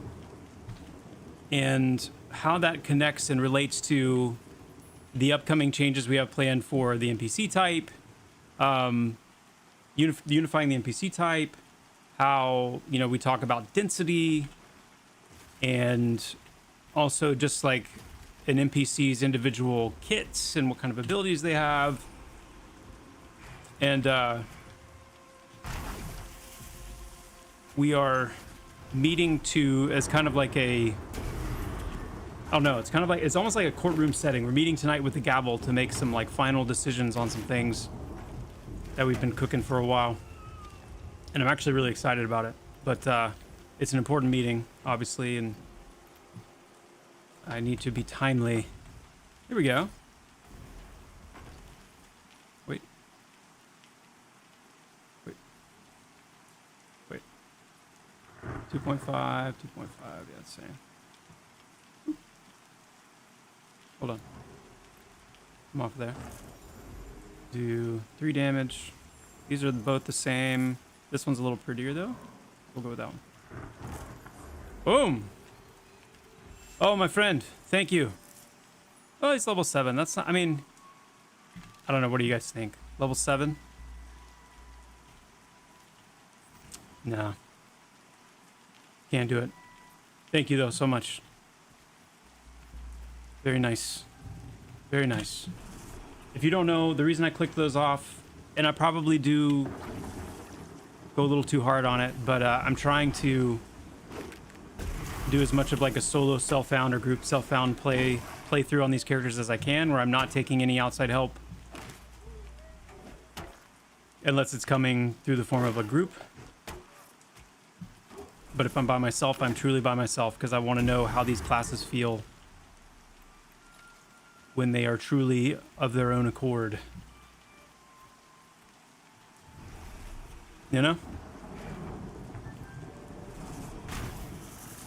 and how that connects and relates to the upcoming changes we have planned for the NPC type, unifying the NPC type, how, you know, we talk about density, and also just like an NPC's individual kits and what kind of abilities they have. And we are meeting to, as kind of like a, I don't know, it's kind of like, it's almost like a courtroom setting. We're meeting tonight with the gavel to make some like final decisions on some things that we've been cooking for a while. And I'm actually really excited about it. But it's an important meeting, obviously, and I need to be timely. Here we go. Wait. 2.5, 2.5, yeah, it's same. Hold on. I'm off there. Do 3 damage. These are both the same. This one's a little prettier though. We'll go with that one. Boom! Oh, my friend. Thank you. Oh, he's level 7. That's not, I mean, I don't know. What do you guys think? Level 7? No. Can't do it. Thank you though so much. Very nice. Very nice. If you don't know, the reason I clicked those off, and I probably do go a little too hard on it, but I'm trying to do as much of like a solo self-found or group self-found playthrough on these characters as I can, where I'm not taking any outside help unless it's coming through the form of a group. But if I'm by myself, I'm truly by myself, because I want to know how these classes feel when they are truly of their own accord. You know?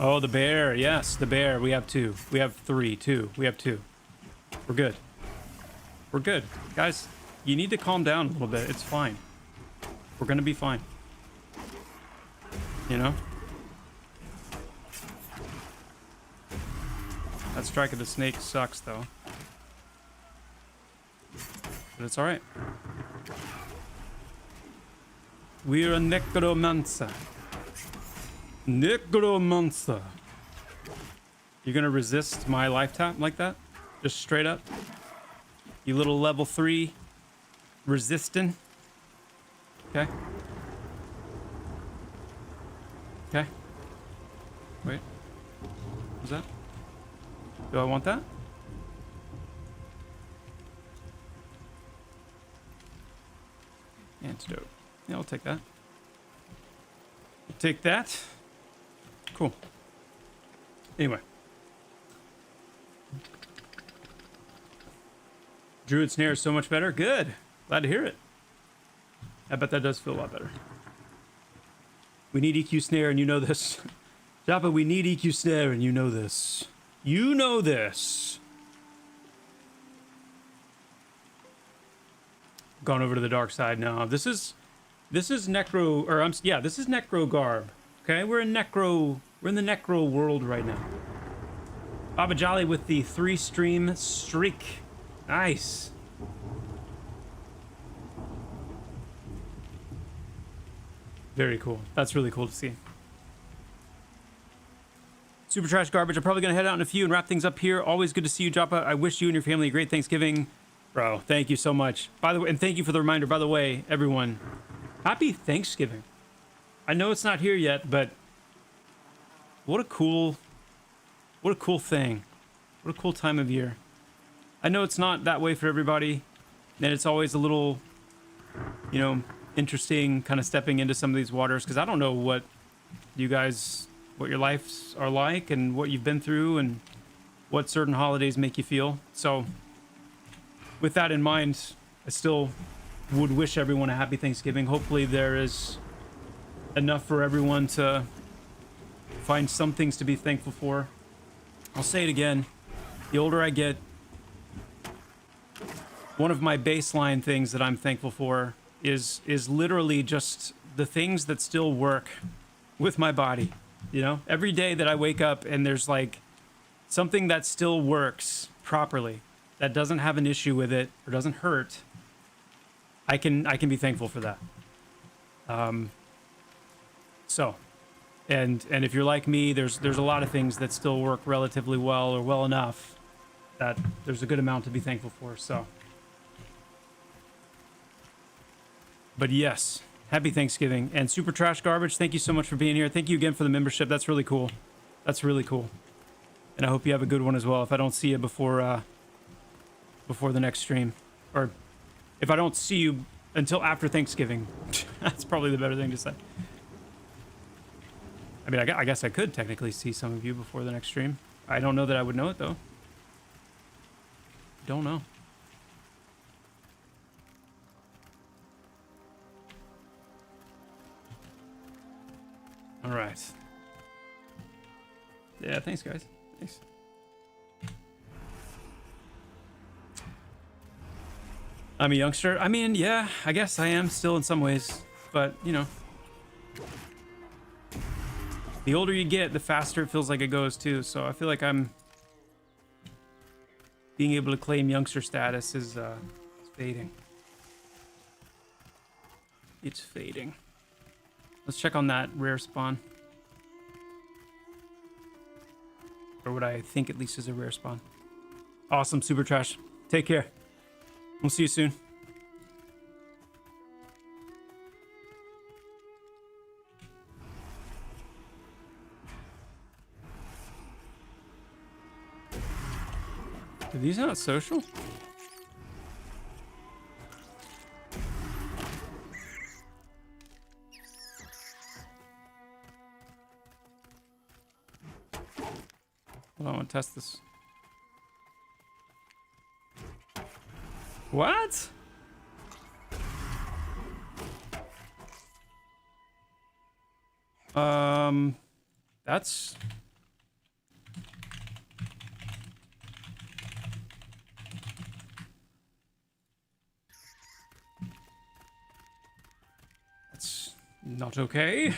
Oh, the bear. Yes, the bear. We have 2. We have 3. 2. We have 2. We're good. We're good. Guys, you need to calm down a little bit. It's fine. We're going to be fine. You know? That strike of the snake sucks, though. But it's alright. We're a necromancer. Necromancer. You're gonna resist my life tap like that? Just straight up? You little level 3 resisting? Okay. Okay. Wait. What's that? Do I want that? Antidote. Yeah, I'll take that. I'll take that. Cool. Anyway. Druid Snare is so much better. Good. Glad to hear it. I bet that does feel a lot better. We need EQ Snare, and you know this. Joppa, we need EQ Snare, and you know this. You know this. Gone over to the dark side now. This is necro, or this is necro garb. Okay, we're in the necro world right now. Baba Jolly with the 3-stream streak. Nice. Very cool. That's really cool to see. Super Trash Garbage. I'm probably going to head out in a few and wrap things up here. Always good to see you, Joppa. I wish you and your family a great Thanksgiving. Bro, thank you so much. By the way, and thank you for the reminder. By the way, everyone, happy Thanksgiving. I know it's not here yet, but what a cool thing. What a cool time of year. I know it's not that way for everybody, and it's always a little, you know, interesting kind of stepping into some of these waters, because I don't know what your lives are like and what you've been through and what certain holidays make you feel. So with that in mind, I still would wish everyone a happy Thanksgiving. Hopefully there is enough for everyone to find some things to be thankful for. I'll say it again. The older I get, one of my baseline things that I'm thankful for is literally just the things that still work with my body. You know, every day that I wake up and there's like something that still works properly, that doesn't have an issue with it or doesn't hurt, I can be thankful for that. So, and if you're like me, there's a lot of things that still work relatively well or well enough that there's a good amount to be thankful for. So, but yes, happy Thanksgiving. And Super Trash Garbage, thank you so much for being here. Thank you again for the membership. That's really cool. That's really cool. And I hope you have a good one as well. If I don't see you before the next stream, or if I don't see you until after Thanksgiving, that's probably the better thing to say. I mean, I guess I could technically see some of you before the next stream. I don't know that I would know it, though. Don't know. All right. Yeah, thanks, guys. Thanks. I'm a youngster. I mean, yeah, I guess I am still in some ways, but you know, the older you get, the faster it feels like it goes too. So I feel like I'm being able to claim youngster status is fading. It's fading. Let's check on that rare spawn. Or what I think at least is a rare spawn. Awesome, Super Trash. Take care. We'll see you soon. Are these not social? Hold on, I want to test this. What? That's... That's not okay.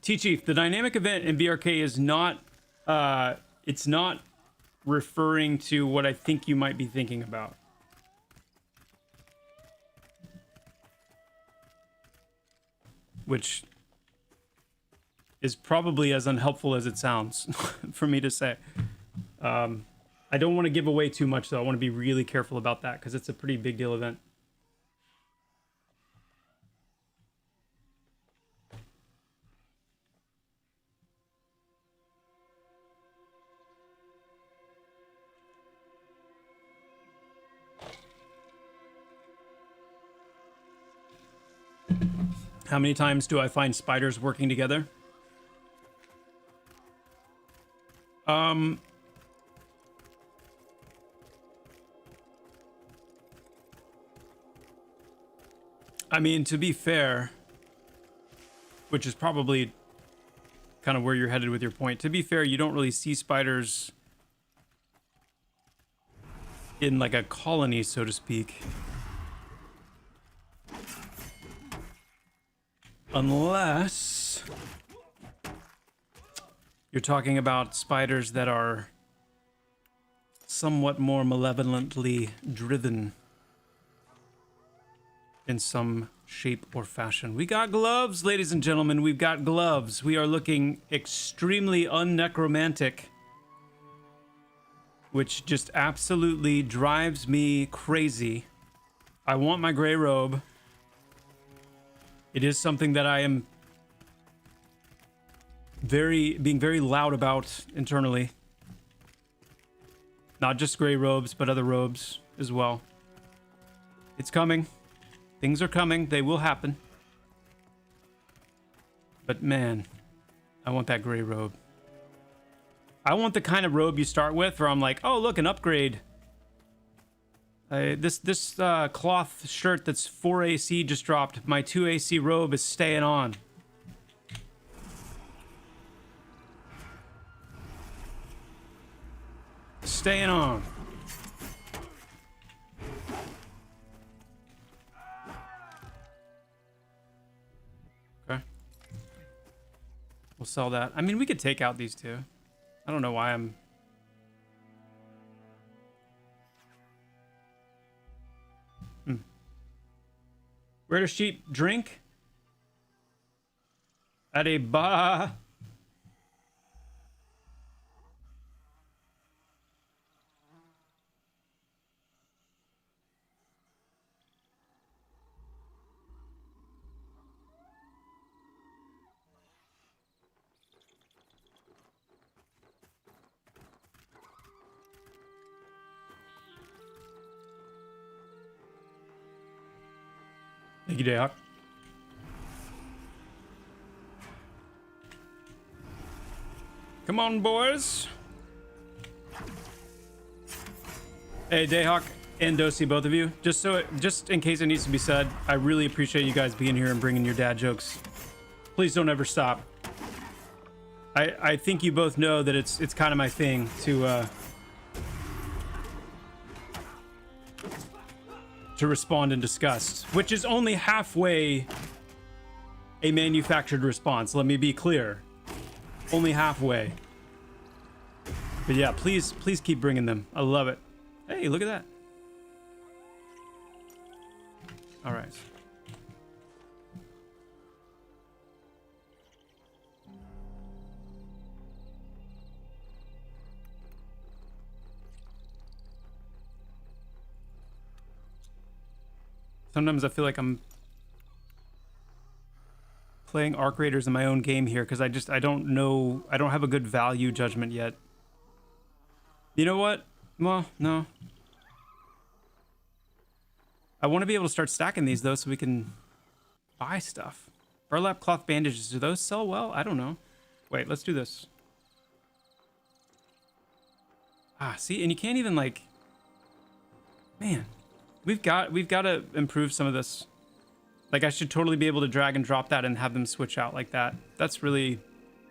T-Chief, the dynamic event in BRK is not, it's not referring to what I think you might be thinking about. Which is probably as unhelpful as it sounds for me to say. I don't want to give away too much, though. I want to be really careful about that because it's a pretty big deal event. How many times do I find spiders working together? I mean, to be fair, which is probably kind of where you're headed with your point. To be fair, you don't really see spiders in like a colony, so to speak. Unless you're talking about spiders that are somewhat more malevolently driven in some shape or fashion. We got gloves, ladies and gentlemen. We've got gloves. We are looking extremely unnecromantic, which just absolutely drives me crazy. I want my gray robe. It is something that I am being very loud about internally. Not just gray robes, but other robes as well. It's coming. Things are coming. They will happen. But man, I want that gray robe. I want the kind of robe you start with where I'm like, oh, look, an upgrade. This cloth shirt that's 4 AC just dropped. My 2 AC robe is staying on. Staying on. Okay. We'll sell that. I mean, we could take out these two. I don't know why I'm... Where does sheep drink? At a bar. Thank you, Dayhawk. Come on, boys. Hey, Dayhawk and Dosi, both of you. Just in case it needs to be said, I really appreciate you guys being here and bringing your dad jokes. Please don't ever stop. I think you both know that it's kind of my thing to respond in disgust, which is only halfway a manufactured response. Let me be clear. Only halfway. But yeah, please keep bringing them. I love it. Hey, look at that. All right. Sometimes I feel like I'm playing Arc Raiders in my own game here because I don't know. I don't have a good value judgment yet. You know what? Well, no. I want to be able to start stacking these though so we can buy stuff. Burlap cloth bandages, do those sell well? I don't know. Wait, let's do this. Ah, see, and you can't even like, man, we've got to improve some of this. Like I should totally be able to drag and drop that and have them switch out like that. That's really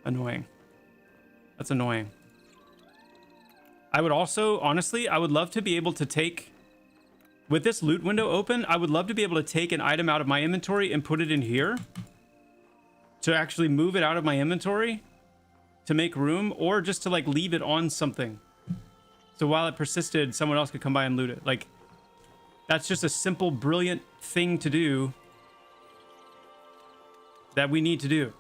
annoying. That's annoying. I would also, honestly, I would love to be able to take, with this loot window open, I would love to be able to take an item out of my inventory and put it in here. To actually move it out of my inventory to make room, or just to like leave it on something. So while it persisted, someone else could come by and loot it. Like, that's just a simple, brilliant thing to do that we need to do.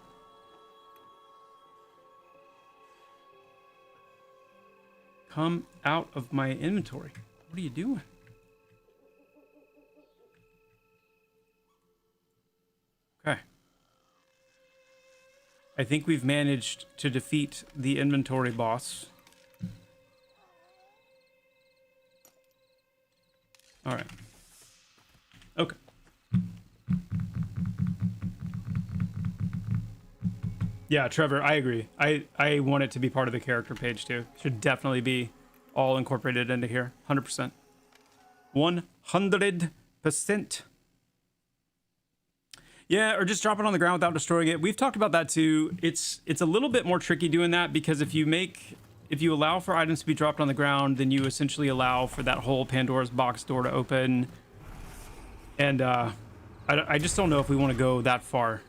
Come out of my inventory. What are you doing? Okay. I think we've managed to defeat the inventory boss. All right. Okay. Yeah, Trevor, I agree. I want it to be part of the character page too. Should definitely be all incorporated into here. 100%. 100%. Yeah, or just drop it on the ground without destroying it. We've talked about that too. It's a little bit more tricky doing that because if you allow for items to be dropped on the ground, then you essentially allow for that whole Pandora's box door to open. And I just don't know if we want to go that far.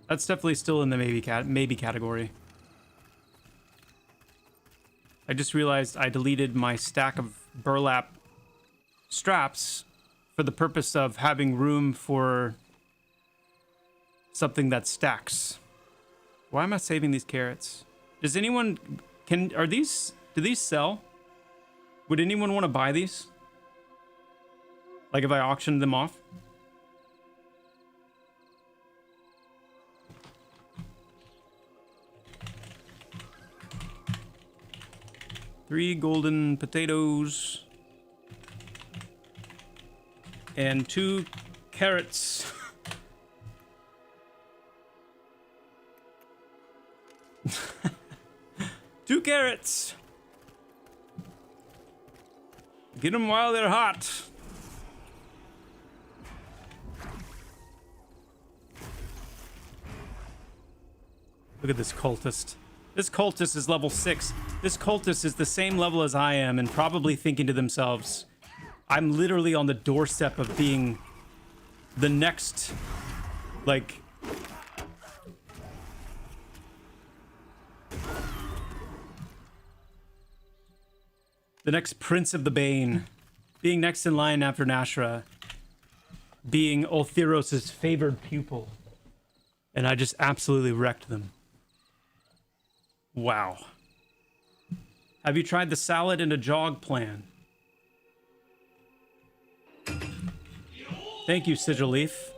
That's definitely still in the maybe category. I just realized I deleted my stack of burlap straps for the purpose of having room for something that stacks. Why am I saving these carrots? Does anyone do these sell? Would anyone want to buy these? Like if I auctioned them off? Three golden potatoes. And 2 carrots. Two carrots. Get them while they're hot. Look at this cultist. This cultist is level 6. This cultist is the same level as I am and probably thinking to themselves, I'm literally on the doorstep of being the next, like, the next Prince of the Bane, being next in line after Nashra, being Ultheros's favored pupil. And I just absolutely wrecked them. Wow. Have you tried the salad and a jog plan? Thank you, Sigil Leaf.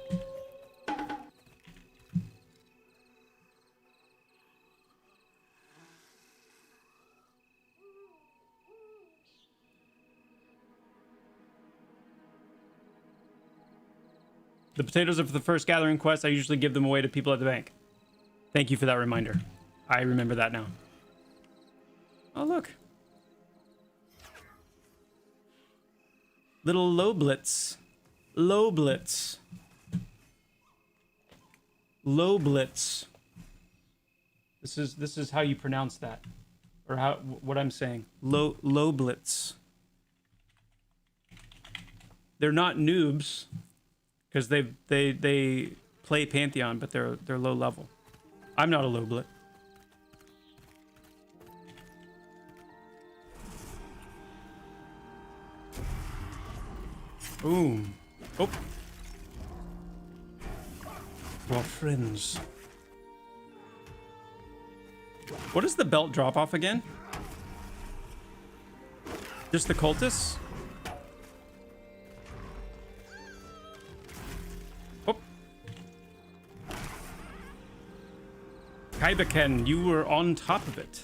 The potatoes are for the first gathering quest. I usually give them away to people at the bank. Thank you for that reminder. I remember that now. Oh, look. Little Loblets. Loblets. Loblets. This is how you pronounce that. Or how what I'm saying. Loblets. They're not noobs because they play Pantheon, but they're low level. I'm not a Loblet. Boom. Oh. We're friends. What does the belt drop off again? Just the cultists? Oh. Kaibaken, you were on top of it.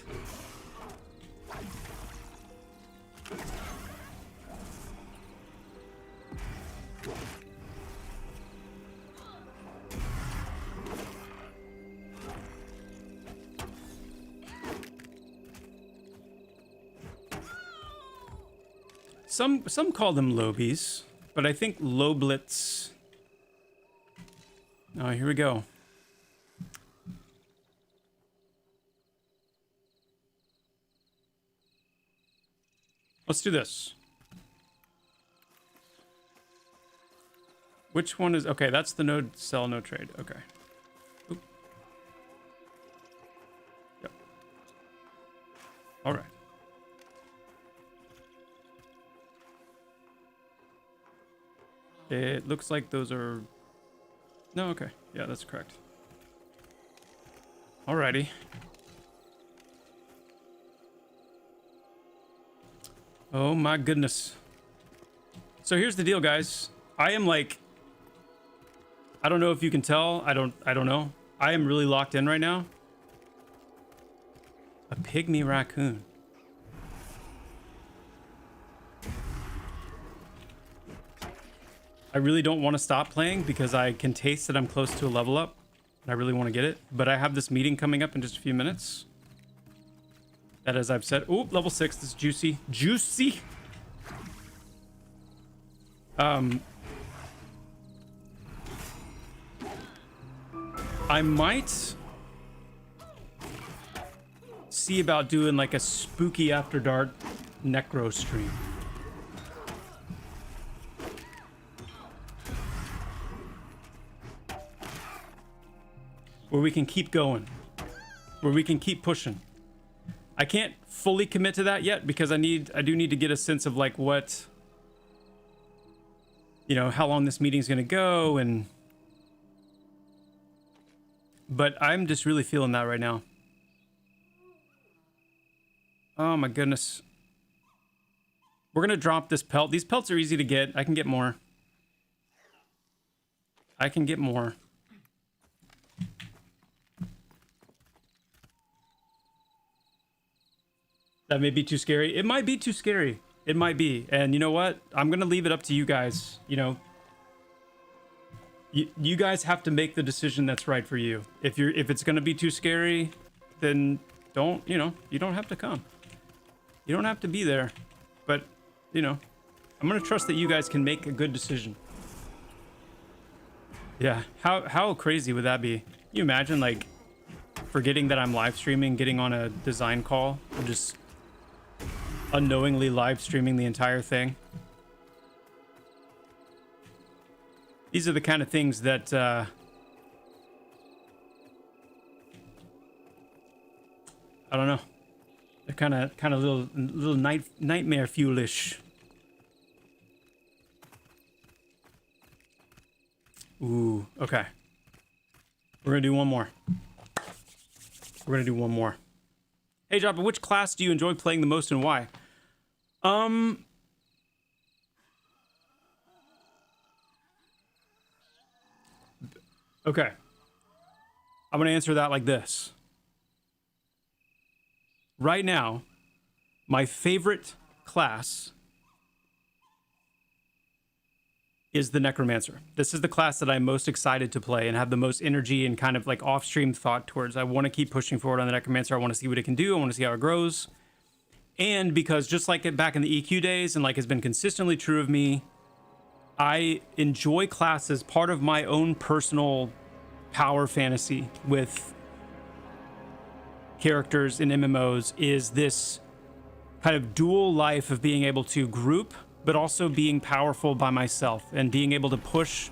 Some call them lobies, but I think loblets. Oh, here we go. Let's do this. Which one is okay? That's the no sell, no trade. Okay. Oop. Yep. All right. It looks like those are... No, okay. Yeah, that's correct. Alrighty. Oh my goodness. So here's the deal, guys. I am like... I don't know if you can tell. I don't know. I am really locked in right now. A pygmy raccoon. I really don't want to stop playing because I can taste that I'm close to a level up. And I really want to get it. But I have this meeting coming up in just a few minutes. That, as I've said... Oh, level 6. This is juicy. Juicy! I might see about doing like a spooky after dark necro stream. Where we can keep going. Where we can keep pushing. I can't fully commit to that yet because I do need to get a sense of like what, you know, how long this meeting's gonna go and... But I'm just really feeling that right now. Oh my goodness. We're gonna drop this pelt. These pelts are easy to get. I can get more. I can get more. That may be too scary. It might be too scary. It might be. And you know what? I'm gonna leave it up to you guys. You know, you guys have to make the decision that's right for you. If it's gonna be too scary, then don't, you know, you don't have to come. You don't have to be there. But, you know, I'm gonna trust that you guys can make a good decision. Yeah, how crazy would that be? Can you imagine, like, forgetting that I'm live streaming, getting on a design call, and just unknowingly live streaming the entire thing? These are the kind of things that I don't know. They're kind of little nightmare fuelish. Ooh, okay. We're gonna do one more. We're gonna do one more. Hey, Joppa, which class do you enjoy playing the most and why? Okay. I'm gonna answer that like this. Right now, my favorite class is the Necromancer. This is the class that I'm most excited to play and have the most energy and kind of like off-stream thought towards. I want to keep pushing forward on the Necromancer. I want to see what it can do. I want to see how it grows. And because just like it back in the EQ days and like has been consistently true of me, I enjoy classes. Part of my own personal power fantasy with characters in MMOs is this kind of dual life of being able to group but also being powerful by myself and being able to push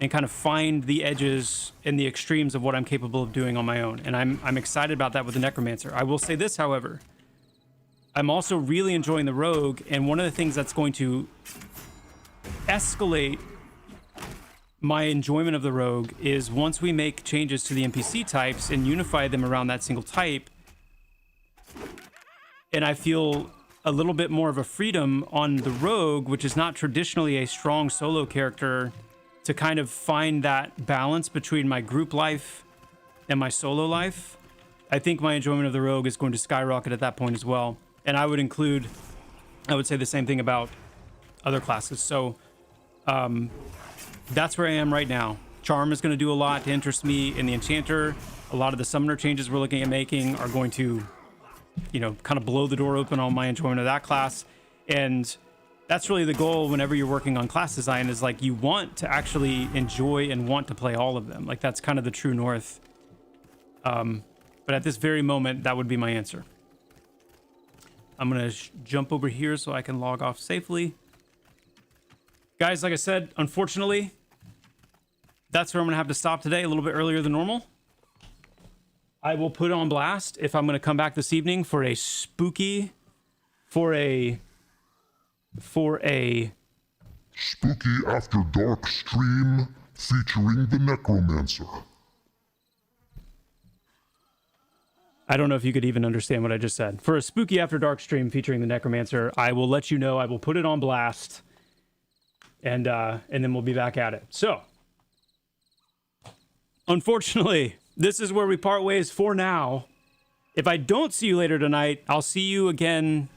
and kind of find the edges and the extremes of what I'm capable of doing on my own. And I'm excited about that with the Necromancer. I will say this, however, I'm also really enjoying the Rogue, and one of the things that's going to escalate my enjoyment of the Rogue is once we make changes to the NPC types and unify them around that single type, and I feel a little bit more of a freedom on the Rogue, which is not traditionally a strong solo character, to kind of find that balance between my group life and my solo life. I think my enjoyment of the Rogue is going to skyrocket at that point as well. And I would say the same thing about other classes. So that's where I am right now. Charm is going to do a lot to interest me in the Enchanter. A lot of the summoner changes we're looking at making are going to, you know, kind of blow the door open on my enjoyment of that class. And that's really the goal whenever you're working on class design, is like you want to actually enjoy and want to play all of them. Like that's kind of the true north. But at this very moment, that would be my answer. I'm going to jump over here so I can log off safely. Guys, like I said, unfortunately, that's where I'm going to have to stop today, a little bit earlier than normal. I will put on blast if I'm going to come back this evening for a spooky, for a spooky after dark stream featuring the Necromancer. I don't know if you could even understand what I just said. For a spooky after dark stream featuring the Necromancer, I will let you know. I will put it on blast, and then we'll be back at it. So, unfortunately, this is where we part ways for now. If I don't see you later tonight, I'll see you again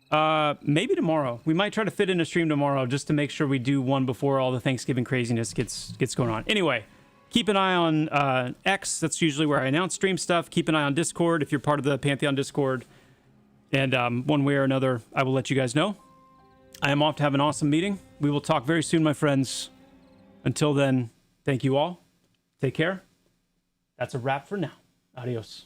maybe tomorrow. We might try to fit in a stream tomorrow just to make sure we do one before all the Thanksgiving craziness gets going on. Anyway, keep an eye on X. That's usually where I announce stream stuff. Keep an eye on Discord if you're part of the Pantheon Discord. And one way or another, I will let you guys know. I am off to have an awesome meeting. We will talk very soon, my friends. Until then, thank you all. Take care. That's a wrap for now. Adios.